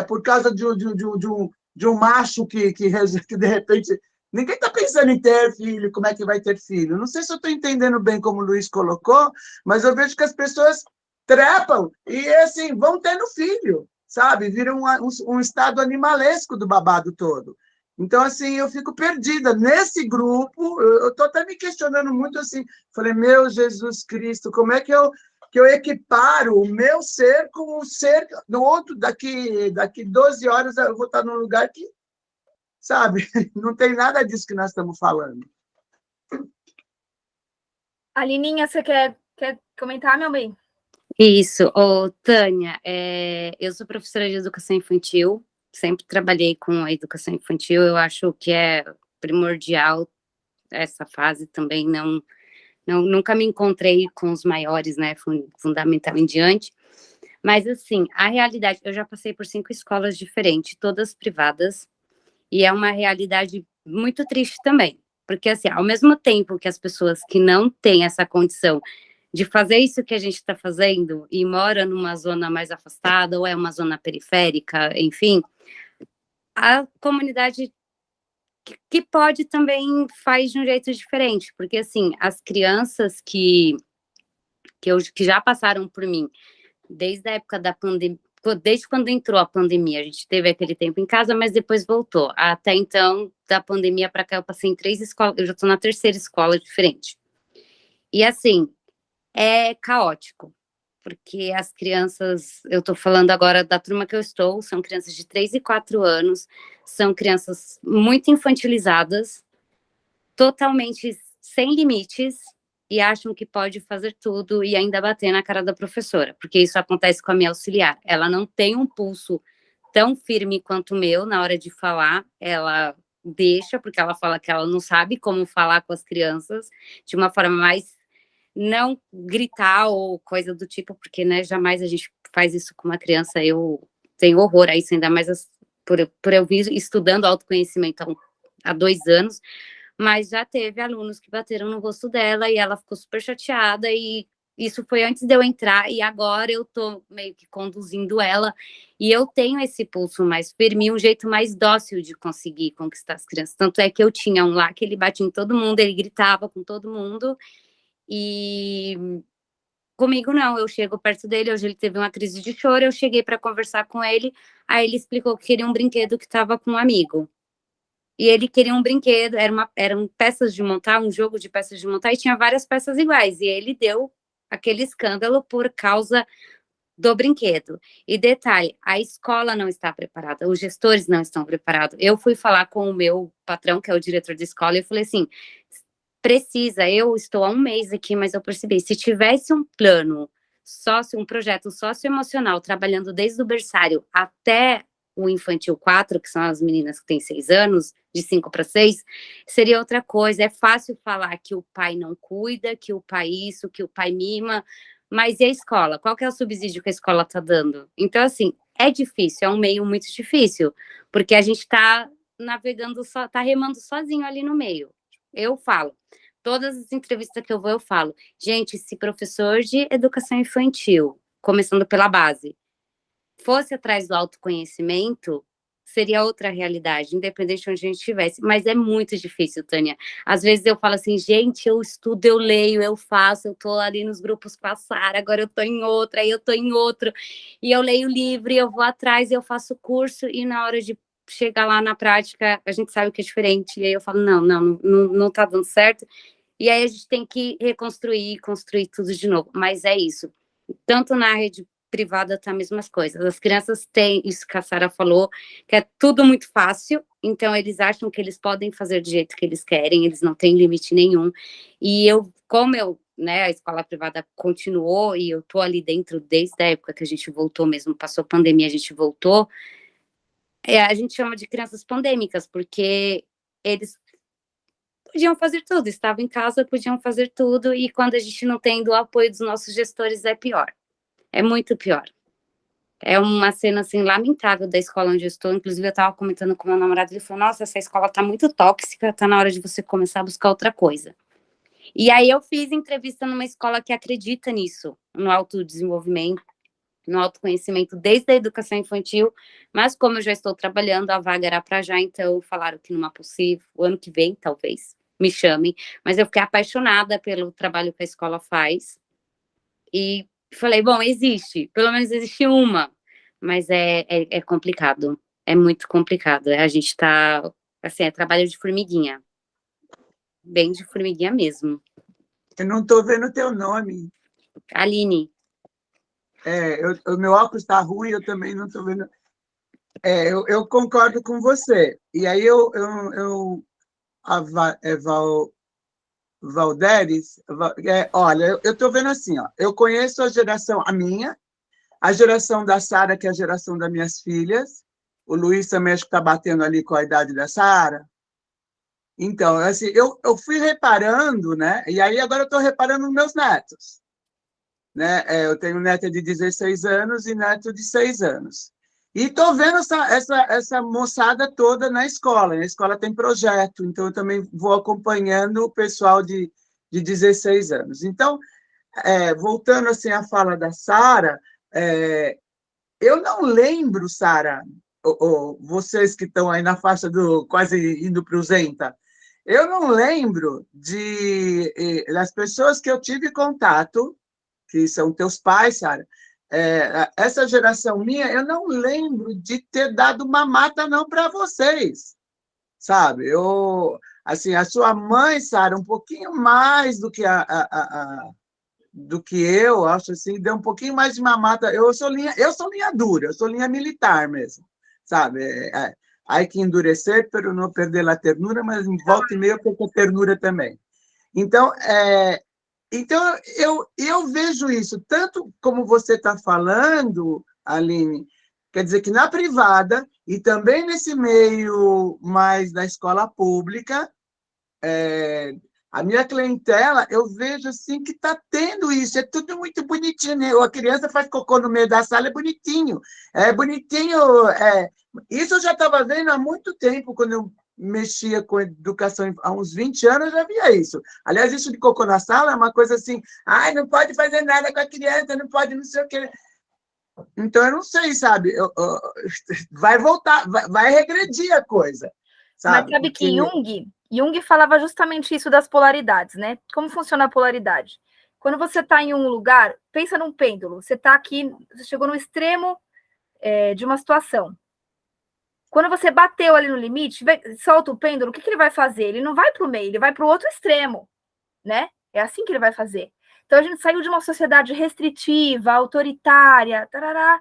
por causa de um macho que de repente... Ninguém está pensando em ter filho, como é que vai ter filho. Não sei se eu estou entendendo bem como o Luiz colocou, mas eu vejo que as pessoas trepam e, assim, vão tendo filho, sabe? Vira um estado animalesco do babado todo. Então, assim, eu fico perdida. Nesse grupo, eu estou até me questionando muito, assim, falei, meu Jesus Cristo, como é que eu equiparo o meu ser com o ser do outro? Daqui 12 horas eu vou estar num lugar que, sabe, não tem nada disso que nós estamos falando. Alininha, você quer comentar, meu bem? Isso, Tânia, eu sou professora de educação infantil, sempre trabalhei com a educação infantil, eu acho que é primordial essa fase também, nunca me encontrei com os maiores, né, fundamental em diante, mas assim, a realidade, eu já passei por 5 escolas diferentes, todas privadas, e é uma realidade muito triste também, porque assim, ao mesmo tempo que as pessoas que não têm essa condição de fazer isso que a gente está fazendo e mora numa zona mais afastada ou é uma zona periférica, enfim, a comunidade que pode também faz de um jeito diferente, porque assim, as crianças que já passaram por mim desde a época da pandemia, desde quando entrou a pandemia, a gente teve aquele tempo em casa, mas depois voltou. Até então, da pandemia para cá, eu passei em 3 escolas, eu já estou na 3ª escola diferente. E assim, é caótico, porque as crianças, eu estou falando agora da turma que eu estou, são crianças de 3 e 4 anos, são crianças muito infantilizadas, totalmente sem limites, e acham que pode fazer tudo e ainda bater na cara da professora, porque isso acontece com a minha auxiliar. Ela não tem um pulso tão firme quanto o meu na hora de falar, ela deixa, porque ela fala que ela não sabe como falar com as crianças de uma forma mais não gritar ou coisa do tipo, porque, né, jamais a gente faz isso com uma criança, eu tenho horror a isso, ainda mais por eu vir estudando autoconhecimento há 2 anos, mas já teve alunos que bateram no rosto dela e ela ficou super chateada e Isso foi antes de eu entrar e agora eu tô meio que conduzindo ela e eu tenho esse pulso mais firme e um jeito mais dócil de conseguir conquistar as crianças. Tanto é que eu tinha um lá que ele batia em todo mundo, ele gritava com todo mundo e comigo não, eu chego perto dele, hoje ele teve uma crise de choro, eu cheguei para conversar com ele, aí ele explicou que queria um brinquedo que estava com um amigo. E ele queria um brinquedo, eram peças de montar, um jogo de peças de montar, e tinha várias peças iguais. E ele deu aquele escândalo por causa do brinquedo. E detalhe, a escola não está preparada, os gestores não estão preparados. Eu fui falar com o meu patrão, que é o diretor da escola, e eu falei assim, eu estou há um mês aqui, mas eu percebi, se tivesse um plano, um projeto socioemocional, trabalhando desde o berçário até o infantil 4, que são as meninas que têm 6 anos, de 5 para 6, seria outra coisa. É fácil falar que o pai não cuida, que o pai isso, que o pai mima, mas e a escola? Qual que é o subsídio que a escola está dando? Então, assim, é difícil, é um meio muito difícil, porque a gente está navegando, está remando sozinho ali no meio. Eu falo, todas as entrevistas que eu vou, eu falo, gente, se professor de educação infantil, começando pela base, fosse atrás do autoconhecimento, seria outra realidade, independente de onde a gente estivesse. Mas é muito difícil, Tânia. Às vezes eu falo assim, gente, eu estudo, eu leio, eu faço, eu tô ali nos grupos com a Sara, agora eu tô em outra, aí eu tô em outro, e eu leio livro, e eu vou atrás, e eu faço curso, e na hora de chegar lá na prática, a gente sabe que é diferente, e aí eu falo, não tá dando certo, e aí a gente tem que reconstruir, construir tudo de novo. Mas é isso. Tanto na rede privada tá a mesma coisa. As crianças têm isso que a Sara falou, que é tudo muito fácil, então eles acham que eles podem fazer do jeito que eles querem, eles não têm limite nenhum. E né, a escola privada continuou e eu tô ali dentro desde a época que a gente voltou mesmo, passou a pandemia, a gente voltou. A gente chama de crianças pandêmicas, porque eles podiam fazer tudo, estavam em casa, podiam fazer tudo, e quando a gente não tem o apoio dos nossos gestores é pior. É muito pior. É uma cena, assim, lamentável da escola onde eu estou. Inclusive, eu estava comentando com meu namorado, ele falou, nossa, essa escola está muito tóxica, está na hora de você começar a buscar outra coisa. E aí eu fiz entrevista numa escola que acredita nisso, no autodesenvolvimento, no autoconhecimento, desde a educação infantil, mas como eu já estou trabalhando, a vaga era para já, então falaram que não é possível, o ano que vem, talvez, me chamem. Mas eu fiquei apaixonada pelo trabalho que a escola faz, e falei, bom, pelo menos existe uma, mas é complicado, é muito complicado, a gente tá, assim, é trabalho de formiguinha, bem de formiguinha mesmo. Eu não estou vendo o teu nome. Aline. O meu óculos está ruim, eu também não estou vendo. Eu concordo com você, e aí Valderes, olha, eu estou vendo assim, ó, eu conheço a geração da Sara, que é a geração das minhas filhas, o Luiz também acho que está batendo ali com a idade da Sara. Então, assim, eu fui reparando, né? E aí agora eu estou reparando nos meus netos. Né? Eu tenho neta de 16 anos e neto de 6 anos. E estou vendo essa moçada toda na escola. A escola tem projeto, então eu também vou acompanhando o pessoal de 16 anos. Então, voltando assim à fala da Sara, eu não lembro, Sara, vocês que estão aí na faixa do quase indo para o Zenta, eu não lembro das pessoas que eu tive contato, que são teus pais, Sara, essa geração minha, eu não lembro de ter dado uma mata não para vocês, sabe? Assim, a sua mãe, Sara, um pouquinho mais do que do que eu, acho assim, deu um pouquinho mais de mamata. Eu sou linha dura, eu sou linha militar mesmo, sabe? Aí que endurecer para não perder a ternura, mas em volta e meia eu perco a ternura também. Então, eu vejo isso, tanto como você está falando, Aline, quer dizer que na privada e também nesse meio mais da escola pública, a minha clientela, eu vejo assim que está tendo isso, é tudo muito bonitinho, né? A criança faz cocô no meio da sala, é bonitinho. Isso eu já estava vendo há muito tempo, quando eu mexia com educação há uns 20 anos, eu já via isso. Aliás, isso de cocô na sala é uma coisa assim, ai, não pode fazer nada com a criança, não pode não sei o quê. Então, eu não sei, sabe? Vai voltar, vai regredir a coisa, sabe? Mas sabe que Jung falava justamente isso das polaridades, né? Como funciona a polaridade? Quando você está em um lugar, pensa num pêndulo, você está aqui, você chegou no extremo de uma situação. Quando você bateu ali no limite, solta o pêndulo, o que ele vai fazer? Ele não vai para o meio, ele vai para o outro extremo, né? É assim que ele vai fazer. Então, a gente saiu de uma sociedade restritiva, autoritária, tarará,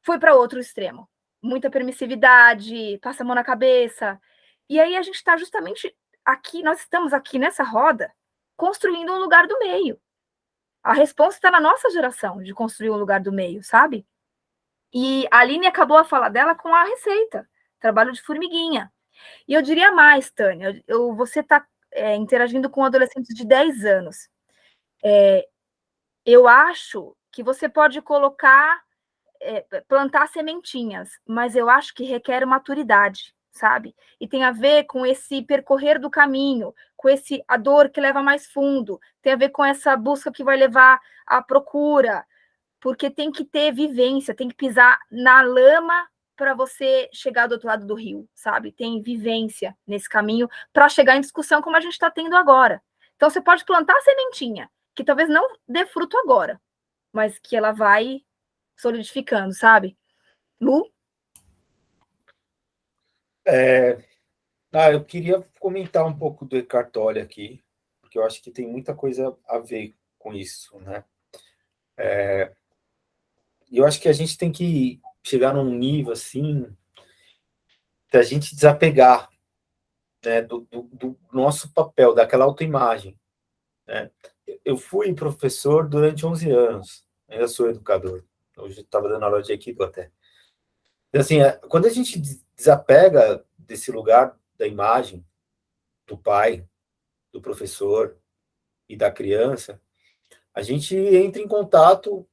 foi para outro extremo. Muita permissividade, passa a mão na cabeça. E aí a gente está justamente aqui, nós estamos aqui nessa roda, construindo um lugar do meio. A resposta está na nossa geração de construir um lugar do meio, sabe? E a Aline acabou a fala dela com a receita, trabalho de formiguinha. E eu diria mais, Tânia, você está interagindo com adolescentes de 10 anos. Eu acho que você pode plantar sementinhas, mas eu acho que requer maturidade, sabe? E tem a ver com esse percorrer do caminho, com a dor que leva mais fundo, tem a ver com essa busca que vai levar à procura, porque tem que ter vivência, tem que pisar na lama para você chegar do outro lado do rio, sabe? Tem vivência nesse caminho para chegar em discussão como a gente está tendo agora. Então, você pode plantar a sementinha, que talvez não dê fruto agora, mas que ela vai solidificando, sabe? Lu? Eu queria comentar um pouco do Eckhart Tolle aqui, porque eu acho que tem muita coisa a ver com isso, né? Eu acho que a gente tem que chegar num nível assim da gente desapegar, né, do nosso papel, daquela autoimagem, né? Eu fui professor durante 11 anos, ainda sou educador. Hoje estava dando aula de Aikido até. Então, assim, quando a gente desapega desse lugar da imagem do pai, do professor e da criança, a gente entra em contato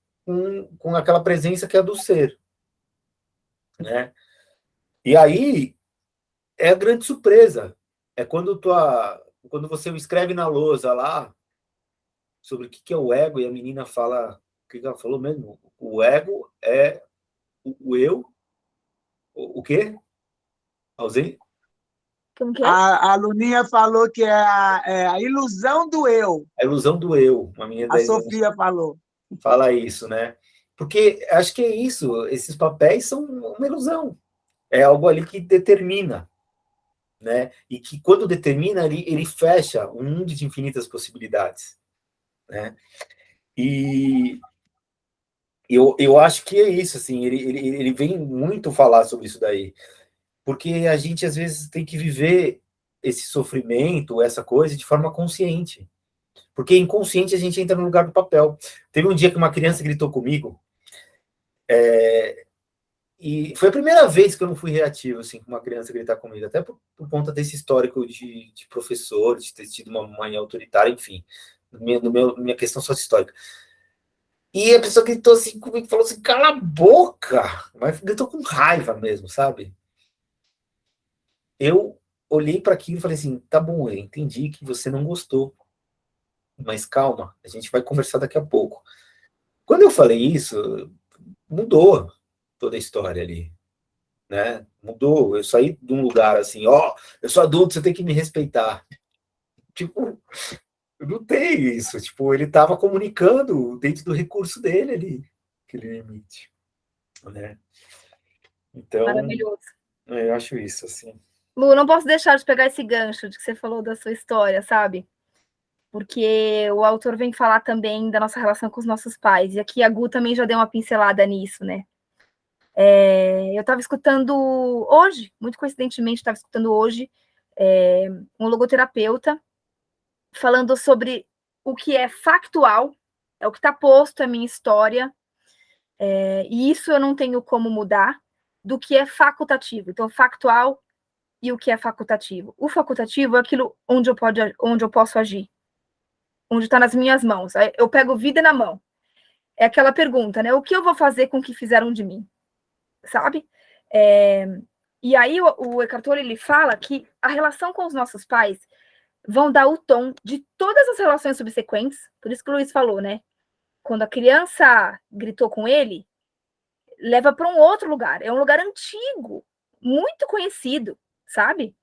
com aquela presença que é do ser, né? E aí é a grande surpresa. É quando você escreve na lousa lá sobre o que é o ego e a menina fala, o que ela falou mesmo? O ego é o eu, o quê? Pausei? Como que é? A Luninha falou que é a ilusão do eu. A ilusão do eu. Uma menina A 10 anos Sofia falou. fala isso, né? Porque acho que é isso, esses papéis são uma ilusão. É algo ali que determina, né? E que quando determina, ele fecha um mundo de infinitas possibilidades, né? E eu acho que é isso, assim, ele vem muito falar sobre isso daí, porque a gente às vezes tem que viver esse sofrimento, essa coisa, de forma consciente, porque inconsciente a gente entra no lugar do papel. Teve um dia que uma criança gritou comigo, e foi a primeira vez que eu não fui reativo, assim, com uma criança gritar comigo, até por conta desse histórico de professor, de ter tido uma mãe autoritária, enfim, minha questão sociohistórica. E a pessoa gritou assim comigo, falou assim, cala a boca! Mas gritou com raiva mesmo, sabe? Eu olhei para aquilo e falei assim, tá bom, eu entendi que você não gostou, mas calma, a gente vai conversar daqui a pouco. Quando eu falei isso, mudou toda a história ali, né? Mudou. Eu saí de um lugar assim, eu sou adulto, você tem que me respeitar. Tipo, não tem isso. Tipo, ele estava comunicando dentro do recurso dele ali, aquele limite, né? Então, Maravilhoso. eu acho isso, assim. Lu, não posso deixar de pegar esse gancho de que você falou da sua história, sabe? Porque o autor vem falar também da nossa relação com os nossos pais. E aqui a Gu também já deu uma pincelada nisso, né? Eu estava escutando hoje, muito coincidentemente, estava escutando hoje um logoterapeuta falando sobre o que é factual, é o que está posto, é a minha história, e isso eu não tenho como mudar, do que é facultativo. Então, factual e o que é facultativo. O facultativo é aquilo onde eu posso agir, onde está nas minhas mãos. Eu pego vida na mão. É aquela pergunta, né? O que eu vou fazer com o que fizeram de mim? Sabe? E aí o Eckhart Tolle, ele fala que a relação com os nossos pais vão dar o tom de todas as relações subsequentes. Por isso que o Luiz falou, né? Quando a criança gritou com ele, leva para um outro lugar. É um lugar antigo, muito conhecido, sabe?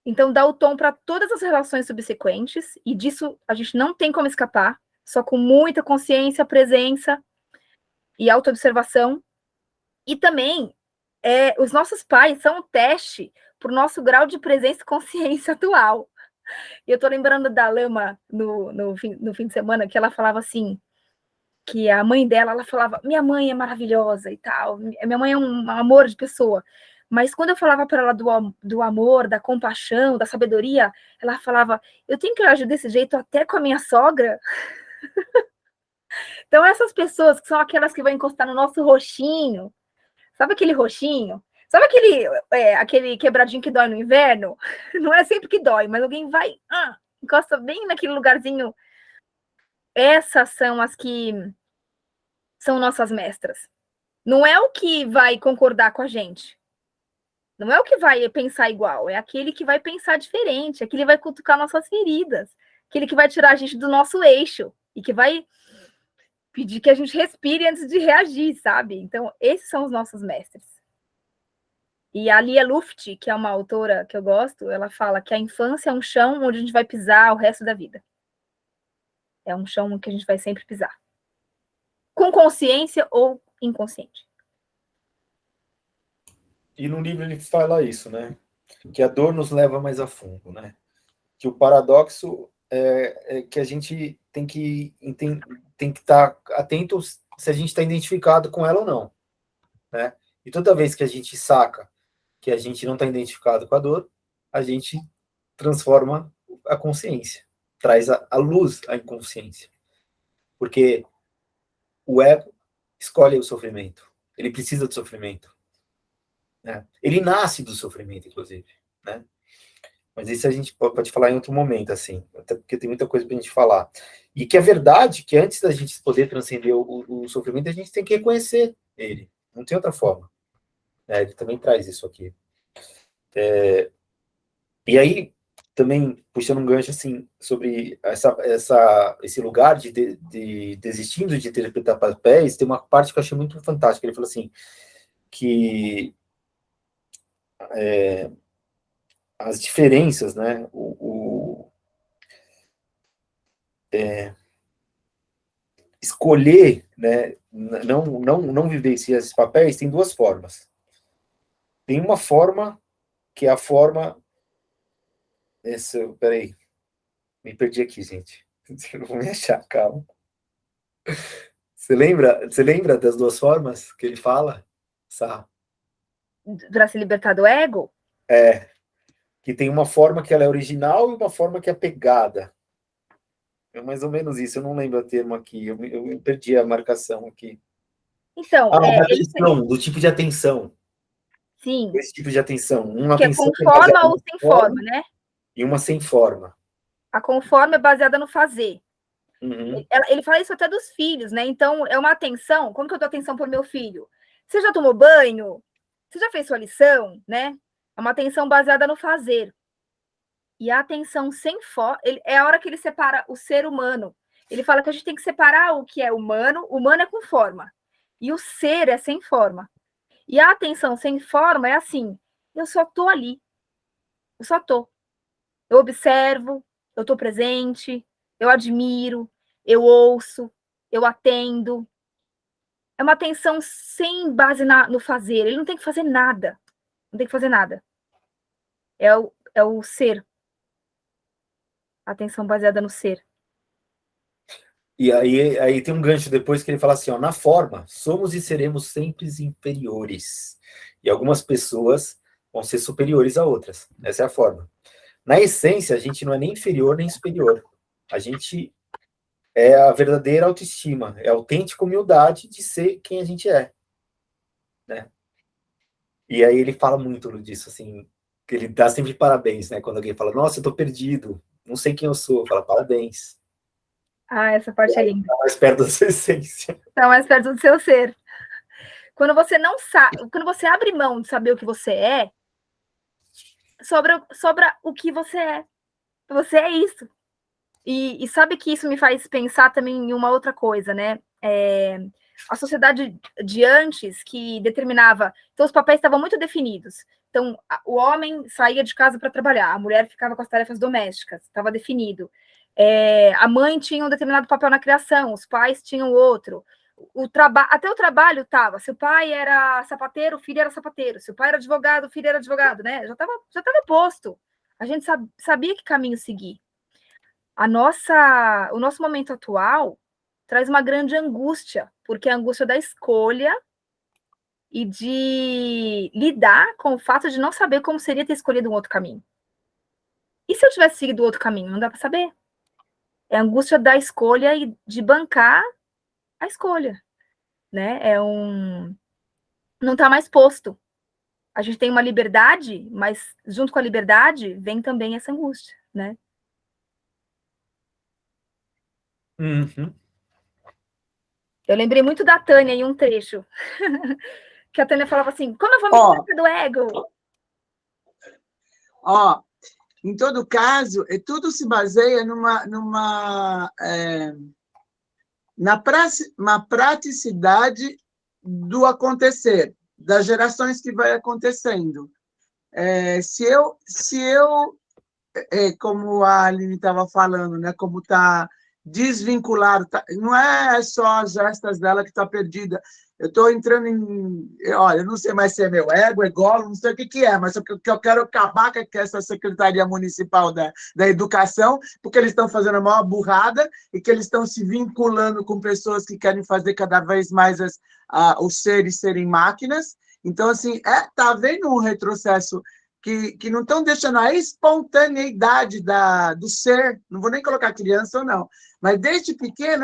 Então dá o tom para todas as relações subsequentes, e disso a gente não tem como escapar, só com muita consciência, presença e autoobservação. E também os nossos pais são um teste para o nosso grau de presença e consciência atual. E eu estou lembrando da Lama no fim de semana, que ela falava assim, que a mãe dela, ela falava, minha mãe é maravilhosa e tal, minha mãe é um amor de pessoa. Mas quando eu falava para ela do amor, da compaixão, da sabedoria, ela falava, eu tenho que agir desse jeito até com a minha sogra. Então essas pessoas que são aquelas que vão encostar no nosso roxinho, sabe aquele roxinho? Sabe aquele quebradinho que dói no inverno? Não é sempre que dói, mas alguém vai, encosta bem naquele lugarzinho. Essas são as que são nossas mestras. Não é o que vai concordar com a gente. Não é o que vai pensar igual. É aquele que vai pensar diferente. Aquele que vai cutucar nossas feridas. Aquele que vai tirar a gente do nosso eixo. E que vai pedir que a gente respire antes de reagir, sabe? Então, esses são os nossos mestres. E a Lia Luft, que é uma autora que eu gosto, ela fala que a infância é um chão onde a gente vai pisar o resto da vida. É um chão que a gente vai sempre pisar. Com consciência ou inconsciente. E no livro ele fala isso, né? Que a dor nos leva mais a fundo, né? Que o paradoxo é que a gente tem que estar atento se a gente está identificado com ela ou não, né? E toda vez que a gente saca que a gente não está identificado com a dor, a gente transforma a consciência, traz a luz à inconsciência. Porque o ego escolhe o sofrimento, ele precisa do sofrimento. Né? Ele nasce do sofrimento, inclusive. Né? Mas isso a gente pode falar em outro momento, assim, até porque tem muita coisa para a gente falar. E que é verdade que antes da gente poder transcender o sofrimento, a gente tem que reconhecer ele. Não tem outra forma. Né? Ele também traz isso aqui. E aí, também, puxando um gancho, assim, sobre esse lugar de desistindo de interpretar papéis, tem uma parte que eu achei muito fantástica. Ele falou assim, que as diferenças, né, escolher, né, não vivenciar esses papéis tem duas formas. Tem uma forma que é a forma... Peraí, me perdi aqui, gente. Eu vou me achar, calma. Você lembra das duas formas que ele fala? Para se libertar do ego? Que tem uma forma que ela é original e uma forma que é pegada. É mais ou menos isso, eu não lembro o termo aqui, eu perdi a marcação aqui. Então, atenção, do tipo de atenção. Sim. Esse tipo de atenção. Uma que atenção é com forma ou sem forma, né? E uma sem forma. A conforme é baseada no fazer. Uhum. Ele fala isso até dos filhos, né? Então, é uma atenção. Como que eu dou atenção para o meu filho? Você já tomou banho? Você já fez sua lição? Né? É uma atenção baseada no fazer. E a atenção sem forma é a hora que ele separa o ser humano. Ele fala que a gente tem que separar o que é humano. Humano é com forma. E o ser é sem forma. E a atenção sem forma é assim. Eu só tô ali. Eu só tô. Eu observo. Eu tô presente. Eu admiro. Eu ouço. Eu atendo. É uma atenção sem base no fazer. Ele não tem que fazer nada. Não tem que fazer nada. É o ser. Atenção baseada no ser. E aí tem um gancho depois que ele fala assim, ó, na forma, somos e seremos sempre inferiores. E algumas pessoas vão ser superiores a outras. Essa é a forma. Na essência, a gente não é nem inferior nem superior. A gente é a verdadeira autoestima, é a autêntica humildade de ser quem a gente é. Né? E aí ele fala muito disso, assim, que ele dá sempre parabéns, né? Quando alguém fala, nossa, eu tô perdido, não sei quem eu sou, fala parabéns. Ah, essa parte é linda. Tá mais perto da sua essência. Tá mais perto do seu ser. Quando você não sabe, quando você abre mão de saber o que você é, sobra o que você é. Você é isso. E sabe que isso me faz pensar também em uma outra coisa, né? A sociedade de antes, que determinava... Então, os papéis estavam muito definidos. Então, o homem saía de casa para trabalhar, a mulher ficava com as tarefas domésticas, estava definido. A mãe tinha um determinado papel na criação, os pais tinham outro. Até o trabalho estava. Se o pai era sapateiro, o filho era sapateiro. Se o pai era advogado, o filho era advogado, né? Já estava posto. A gente sabia que caminho seguir. O nosso momento atual traz uma grande angústia, porque é a angústia da escolha e de lidar com o fato de não saber como seria ter escolhido um outro caminho. E se eu tivesse seguido outro caminho? Não dá para saber. É a angústia da escolha e de bancar a escolha, né? Não está mais posto. A gente tem uma liberdade, mas junto com a liberdade vem também essa angústia, né? Uhum. Eu lembrei muito da Tânia em um trecho, que a Tânia falava assim, como eu vou me livrar do ego? Em todo caso, tudo se baseia na praticidade do acontecer, das gerações que vai acontecendo. Se eu como a Aline estava falando, né, como está desvinculado, não é só as gestas dela que está perdida. Eu estou entrando olha, eu não sei mais se é meu ego, egolo, não sei o que é, mas eu quero acabar com essa Secretaria Municipal da Educação, porque eles estão fazendo a maior burrada e que eles estão se vinculando com pessoas que querem fazer cada vez mais os seres serem máquinas. Então, assim, está havendo um retrocesso que não estão deixando a espontaneidade do ser, não vou nem colocar criança ou não, mas desde pequeno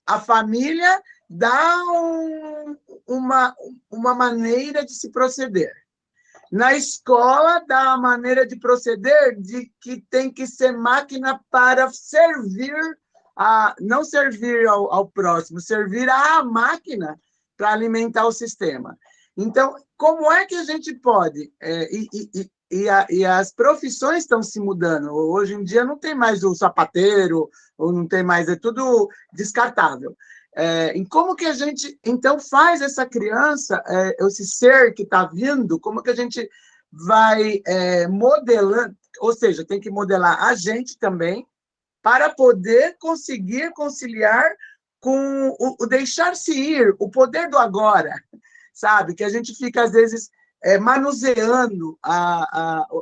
a família dá uma maneira de se proceder. Na escola, dá a maneira de proceder de que tem que ser máquina para servir, não servir ao próximo, servir à máquina para alimentar o sistema. Então, como é que a gente pode... E as profissões estão se mudando. Hoje em dia não tem mais o sapateiro, ou não tem mais, é tudo descartável. E como que a gente, então, faz essa criança, esse ser que está vindo, como que a gente vai modelando, ou seja, tem que modelar a gente também, para poder conseguir conciliar com o deixar-se ir, o poder do agora, sabe? Que a gente fica, às vezes, manuseando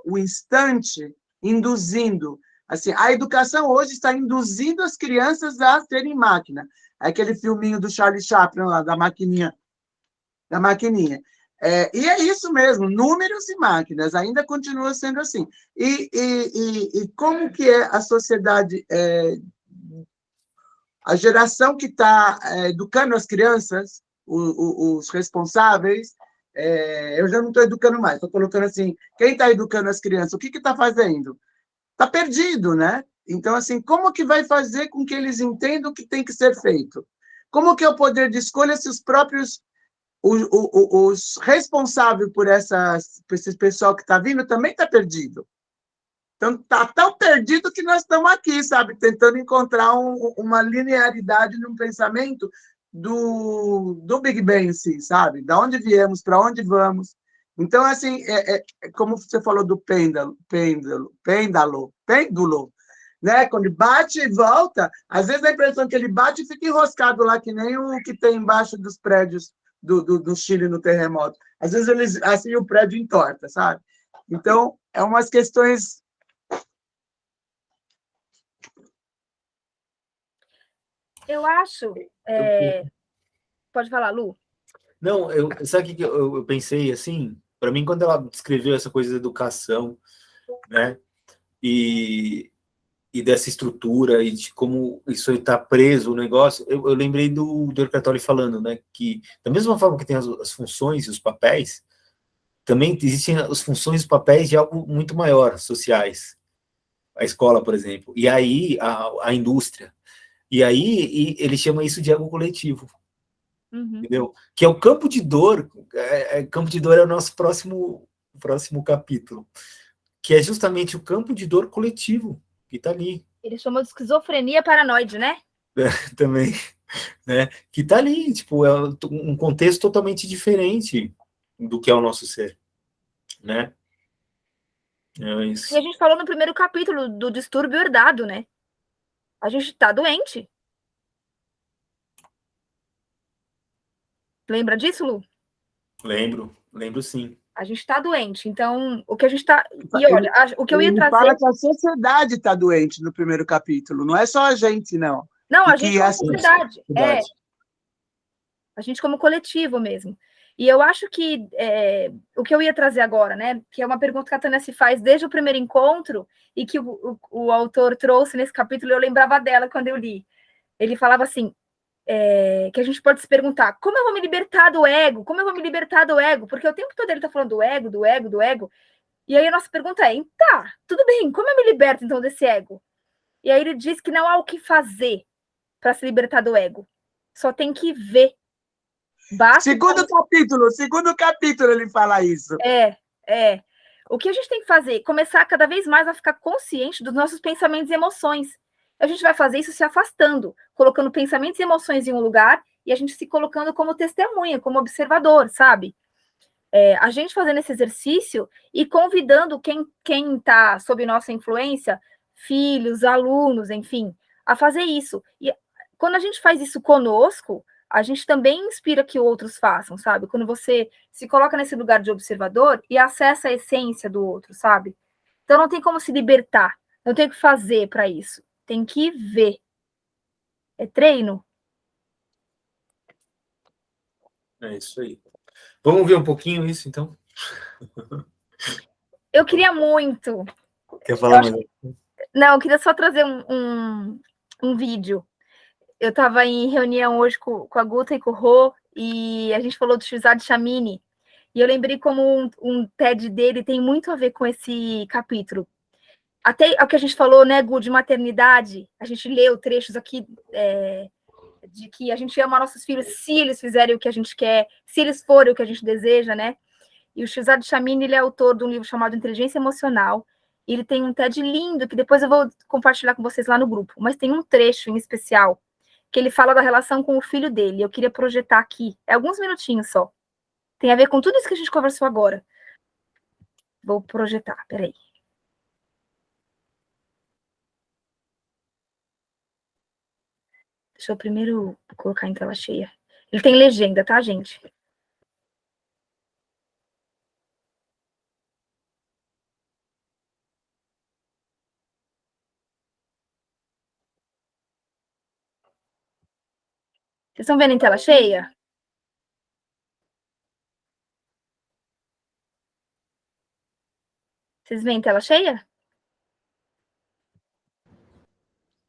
o instante, induzindo. Assim, a educação hoje está induzindo as crianças a serem máquina. Aquele filminho do Charlie Chaplin, lá, da maquininha. E é isso mesmo, números e máquinas, ainda continua sendo assim. E como que é a sociedade, a geração que está educando as crianças, os responsáveis, eu já não estou educando mais, estou colocando assim, quem está educando as crianças, o que está fazendo? Está perdido, né? Então, assim, como que vai fazer com que eles entendam o que tem que ser feito? Como que é o poder de escolha se os próprios, os responsáveis por esse pessoal que está vindo também está perdido? Então, está tão perdido que nós estamos aqui, sabe? Tentando encontrar uma linearidade num pensamento do Big Bang, assim, sabe? Da onde viemos, para onde vamos. Então, assim, como você falou do pêndulo, né? Quando bate e volta, às vezes dá a impressão que ele bate e fica enroscado lá, que nem o que tem embaixo dos prédios do Chile no terremoto. Às vezes, assim, o prédio entorta, sabe? Então, é umas questões... Eu acho... Pode falar, Lu? Não, sabe o que eu pensei, assim? Para mim, quando ela descreveu essa coisa da educação, né? E dessa estrutura, e de como isso está preso, o negócio, eu lembrei do Eckhart Tolle falando, né? Que, da mesma forma que tem as funções e os papéis, também existem as funções e os papéis de algo muito maior, sociais. A escola, por exemplo. E aí, a indústria. E aí ele chama isso de ego coletivo, Uhum. entendeu? Que é o campo de dor. Campo de dor é o nosso próximo capítulo, que é justamente o campo de dor coletivo que está ali. Ele chamou de esquizofrenia paranoide, né? Também, né? Que está ali, tipo, é um contexto totalmente diferente do que é o nosso ser, né? É E a isso. gente falou no primeiro capítulo do distúrbio herdado, né? A gente tá doente. Lembra disso, Lu? Lembro sim. A gente tá doente. Então, o que a gente tá. E olha, o que eu ia Ele trazer. fala que a sociedade está doente no primeiro capítulo, não é só a gente, não. Não, E a gente que como assim, sociedade. É, a gente como coletivo mesmo. E eu acho que o que eu ia trazer agora, né, que é uma pergunta que a Tânia se faz desde o primeiro encontro e que o autor trouxe nesse capítulo, eu lembrava dela quando eu li. Ele falava assim, que a gente pode se perguntar, como eu vou me libertar do ego? Como eu vou me libertar do ego? Porque o tempo todo ele está falando do ego, do ego, do ego. E aí a nossa pergunta é, tá, tudo bem, como eu me liberto então desse ego? E aí ele diz que não há o que fazer para se libertar do ego. Só tem que ver. Basta. segundo capítulo ele fala isso. É. O que a gente tem que fazer? Começar cada vez mais a ficar consciente dos nossos pensamentos e emoções. A gente vai fazer isso se afastando, colocando pensamentos e emoções em um lugar e a gente se colocando como testemunha, como observador, sabe? A gente fazendo esse exercício e convidando quem está sob nossa influência, filhos, alunos, enfim, a fazer isso. E quando a gente faz isso conosco, a gente também inspira que outros façam, sabe? Quando você se coloca nesse lugar de observador e acessa a essência do outro, sabe? Então não tem como se libertar, não tem o que fazer para isso, tem que ver. É treino. É isso aí. Vamos ver um pouquinho isso, então? Eu queria muito. Quer falar mais? Não, eu queria só trazer um vídeo. Eu estava em reunião hoje com a Guta e com o Rô, e a gente falou do Shizad Chamini, e eu lembrei como um TED dele tem muito a ver com esse capítulo. Até o que a gente falou, né, Gu, de maternidade, a gente leu trechos aqui de que a gente ama nossos filhos se eles fizerem o que a gente quer, se eles forem o que a gente deseja, né? E o Shizad Chamini, ele é autor de um livro chamado Inteligência Emocional, e ele tem um TED lindo, que depois eu vou compartilhar com vocês lá no grupo, mas tem um trecho em especial que ele fala da relação com o filho dele. Eu queria projetar aqui, alguns minutinhos só. Tem a ver com tudo isso que a gente conversou agora. Vou projetar, peraí. Deixa eu primeiro colocar em tela cheia. Ele tem legenda, tá, gente? Vocês estão vendo em tela cheia? Vocês veem em tela cheia?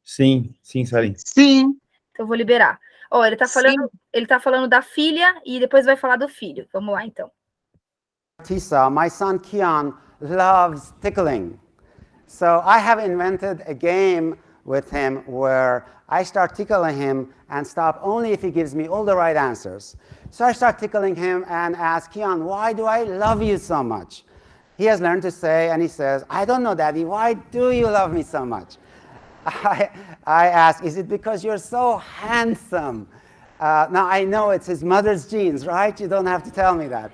Sim, Salim. Sim. Então eu vou liberar. Ó, ele tá falando da filha e depois vai falar do filho. Vamos lá, então. Tisa, my son Kian loves tickling. So I have invented a game with him where I start tickling him and stop only if he gives me all the right answers. So I start tickling him and ask Kian, why do I love you so much? He has learned to say, and he says, I don't know, Daddy, why do you love me so much? I ask, is it because you're so handsome? Now I know it's his mother's genes, right? You don't have to tell me that.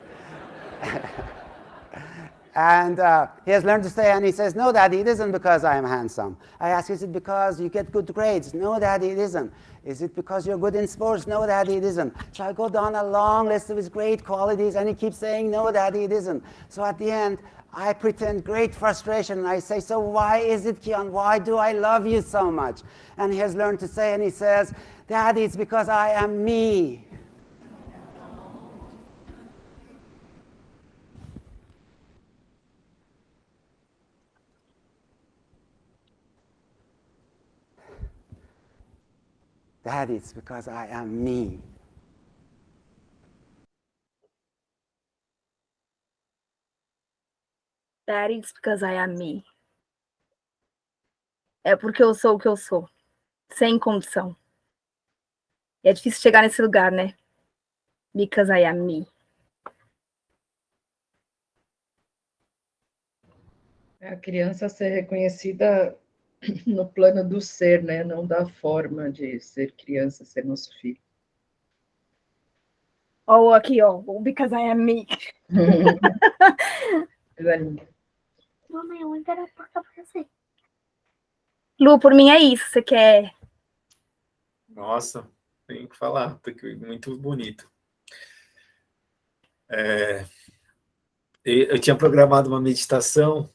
And he has learned to say, and he says, no, Daddy, it isn't because I am handsome. I ask, is it because you get good grades? No, Daddy, it isn't. Is it because you're good in sports? No, Daddy, it isn't. So I go down a long list of his great qualities, and he keeps saying, no, Daddy, it isn't. So at the end, I pretend great frustration, and I say, so why is it, Kian? Why do I love you so much? And he has learned to say, and he says, Daddy, it's because I am me. Daddy, it's because I am me. Daddy, it's because I am me. É porque eu sou o que eu sou. sem condição. E é difícil chegar nesse lugar, né? Because I am me. A criança ser reconhecida no plano do ser, né? Não da forma de ser criança, ser nosso filho. Ó, aqui, ó. O Because I am me. Coisa linda. Mamãe, eu quero a porta pra você. Lu, por mim é isso. Você quer? Nossa, tem que falar, muito bonito. Eu tinha programado uma meditação,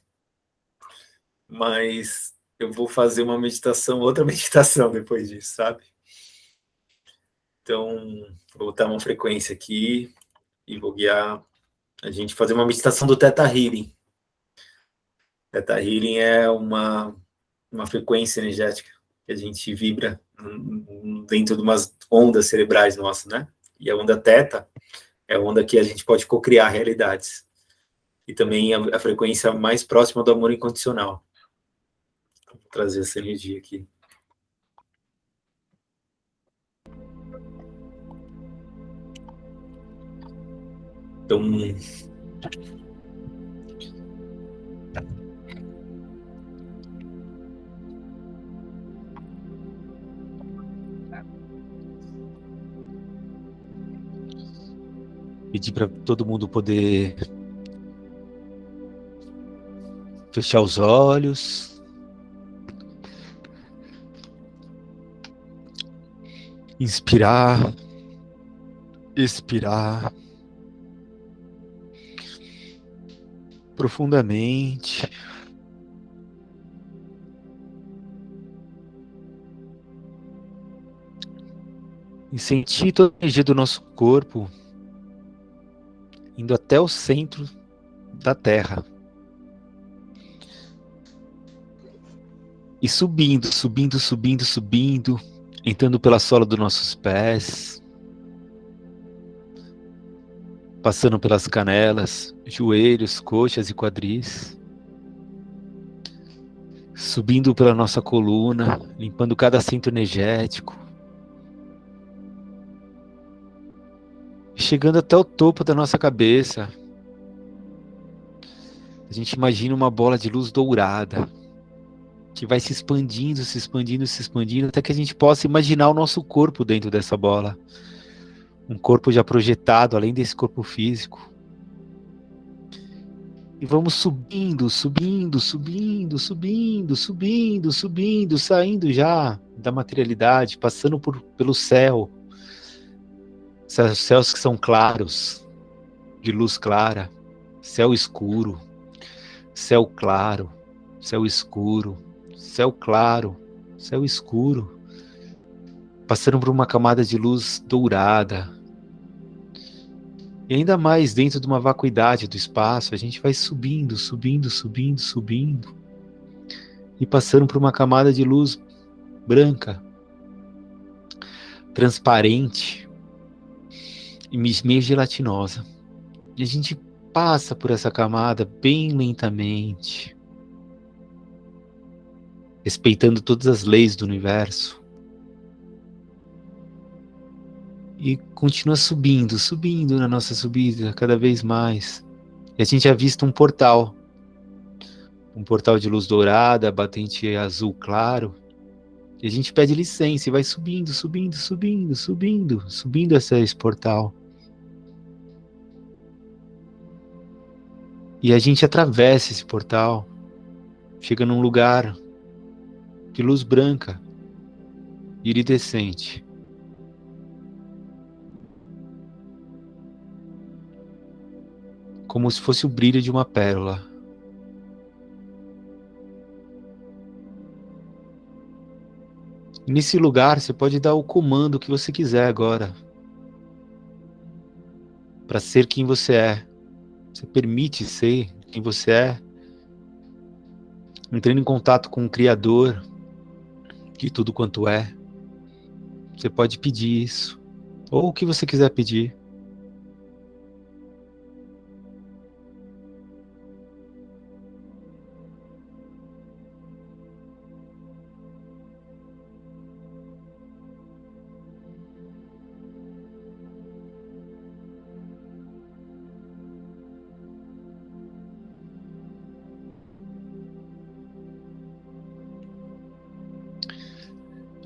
mas eu vou fazer uma meditação, outra meditação depois disso, sabe? Então, vou botar uma frequência aqui e vou guiar a gente fazer uma meditação do Theta Healing. Theta Healing é uma frequência energética que a gente vibra dentro de umas ondas cerebrais nossas, né? E a onda Theta é a onda que a gente pode co-criar realidades. E também a frequência mais próxima do amor incondicional. Vou trazer essa energia aqui. Então, pedir para todo mundo poder fechar os olhos, inspirar, expirar profundamente. E sentir toda a energia do nosso corpo indo até o centro da Terra. E subindo, subindo, subindo, subindo, entrando pela sola dos nossos pés, passando pelas canelas, joelhos, coxas e quadris, subindo pela nossa coluna, limpando cada centro energético, chegando até o topo da nossa cabeça. A gente imagina uma bola de luz dourada, que vai se expandindo, se expandindo, se expandindo, até que a gente possa imaginar o nosso corpo dentro dessa bola. Um corpo já projetado, além desse corpo físico. E vamos subindo, subindo, subindo, subindo, subindo, subindo, saindo já da materialidade, passando pelo céu. Céus que são claros, de luz clara, céu escuro, céu claro, céu escuro, céu claro, céu escuro, passando por uma camada de luz dourada. E ainda mais dentro de uma vacuidade do espaço, a gente vai subindo, subindo, subindo, subindo, e passando por uma camada de luz branca, transparente e meio gelatinosa. E a gente passa por essa camada bem lentamente, respeitando todas as leis do universo. E continua subindo, subindo na nossa subida, cada vez mais. E a gente avista um portal de luz dourada, batente azul claro. E a gente pede licença e vai subindo, subindo, subindo, subindo, subindo esse portal. E a gente atravessa esse portal, chega num lugar de luz branca, iridescente. Como se fosse o brilho de uma pérola. E nesse lugar você pode dar o comando que você quiser agora, para ser quem você é. Você permite ser quem você é, entrando em contato com o Criador de tudo quanto é. Você pode pedir isso, ou o que você quiser pedir.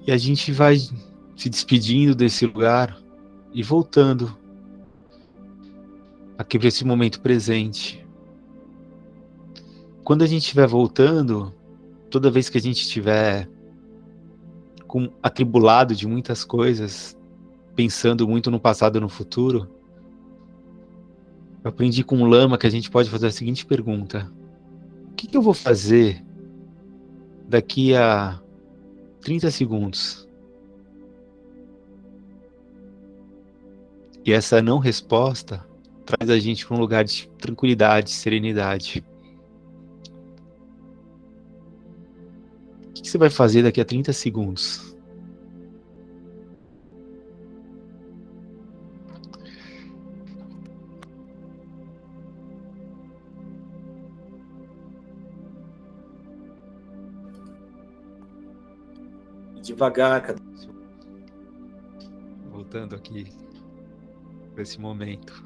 E a gente vai se despedindo desse lugar e voltando aqui para esse momento presente. Quando a gente estiver voltando, toda vez que a gente estiver atribulado de muitas coisas, pensando muito no passado e no futuro, eu aprendi com o Lama que a gente pode fazer a seguinte pergunta: o que eu vou fazer daqui a 30 segundos? E essa não resposta traz a gente para um lugar de tranquilidade, serenidade. O que você vai fazer daqui a 30 segundos? Devagar, voltando aqui para esse momento.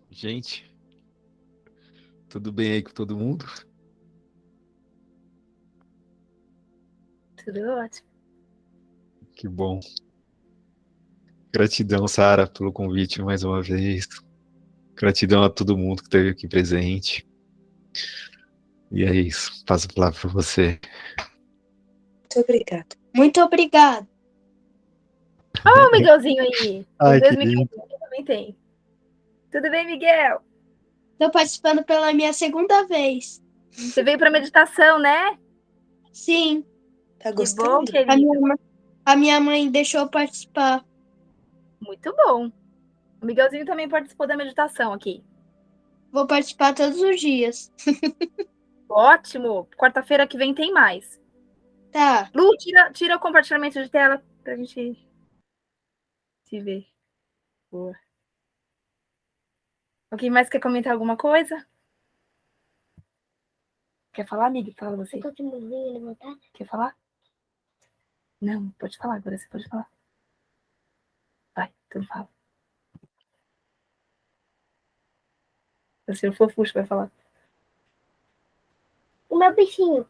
Gente, tudo bem aí com todo mundo? Tudo ótimo. Que bom. Gratidão, Sara, pelo convite mais uma vez. Gratidão a todo mundo que esteve aqui presente. E é isso. Passo a palavra para você. Muito obrigado. Muito obrigado. Ó, o Miguelzinho aí. Ai, Os dois que lindo. Miguelzinhos aqui também tem. Tudo bem, Miguel? Estou participando pela minha segunda vez. Você veio para meditação, né? Sim. Tá Que bom, gostando? querido. A minha mãe deixou eu participar. Muito bom. O Miguelzinho também participou da meditação aqui. Vou participar todos os dias. Ótimo. Quarta-feira que vem tem mais. Tá. Lu, tira o compartilhamento de tela pra gente se ver. Boa. Alguém mais quer comentar alguma coisa? Quer falar, amiga? Fala você. Quer falar? Não, pode falar agora, você pode falar. Vai, então fala. O senhor Fofuxo vai falar. O meu bichinho.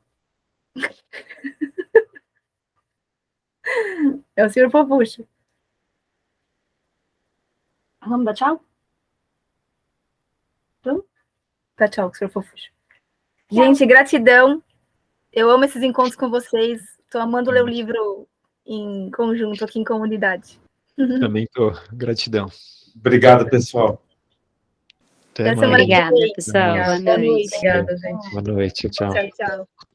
É o senhor Fofuxo. Vamos dar tchau? Então, dá tchau, senhor Fofuxo. Gente, gratidão. Eu amo esses encontros com vocês. Estou amando ler o livro em conjunto, aqui em comunidade. Também tô. Gratidão. Obrigado, pessoal. Até mais. Semana que Obrigada, vem. pessoal. Boa Boa noite. noite. Obrigada, gente. Boa noite. Tchau. Tchau, tchau.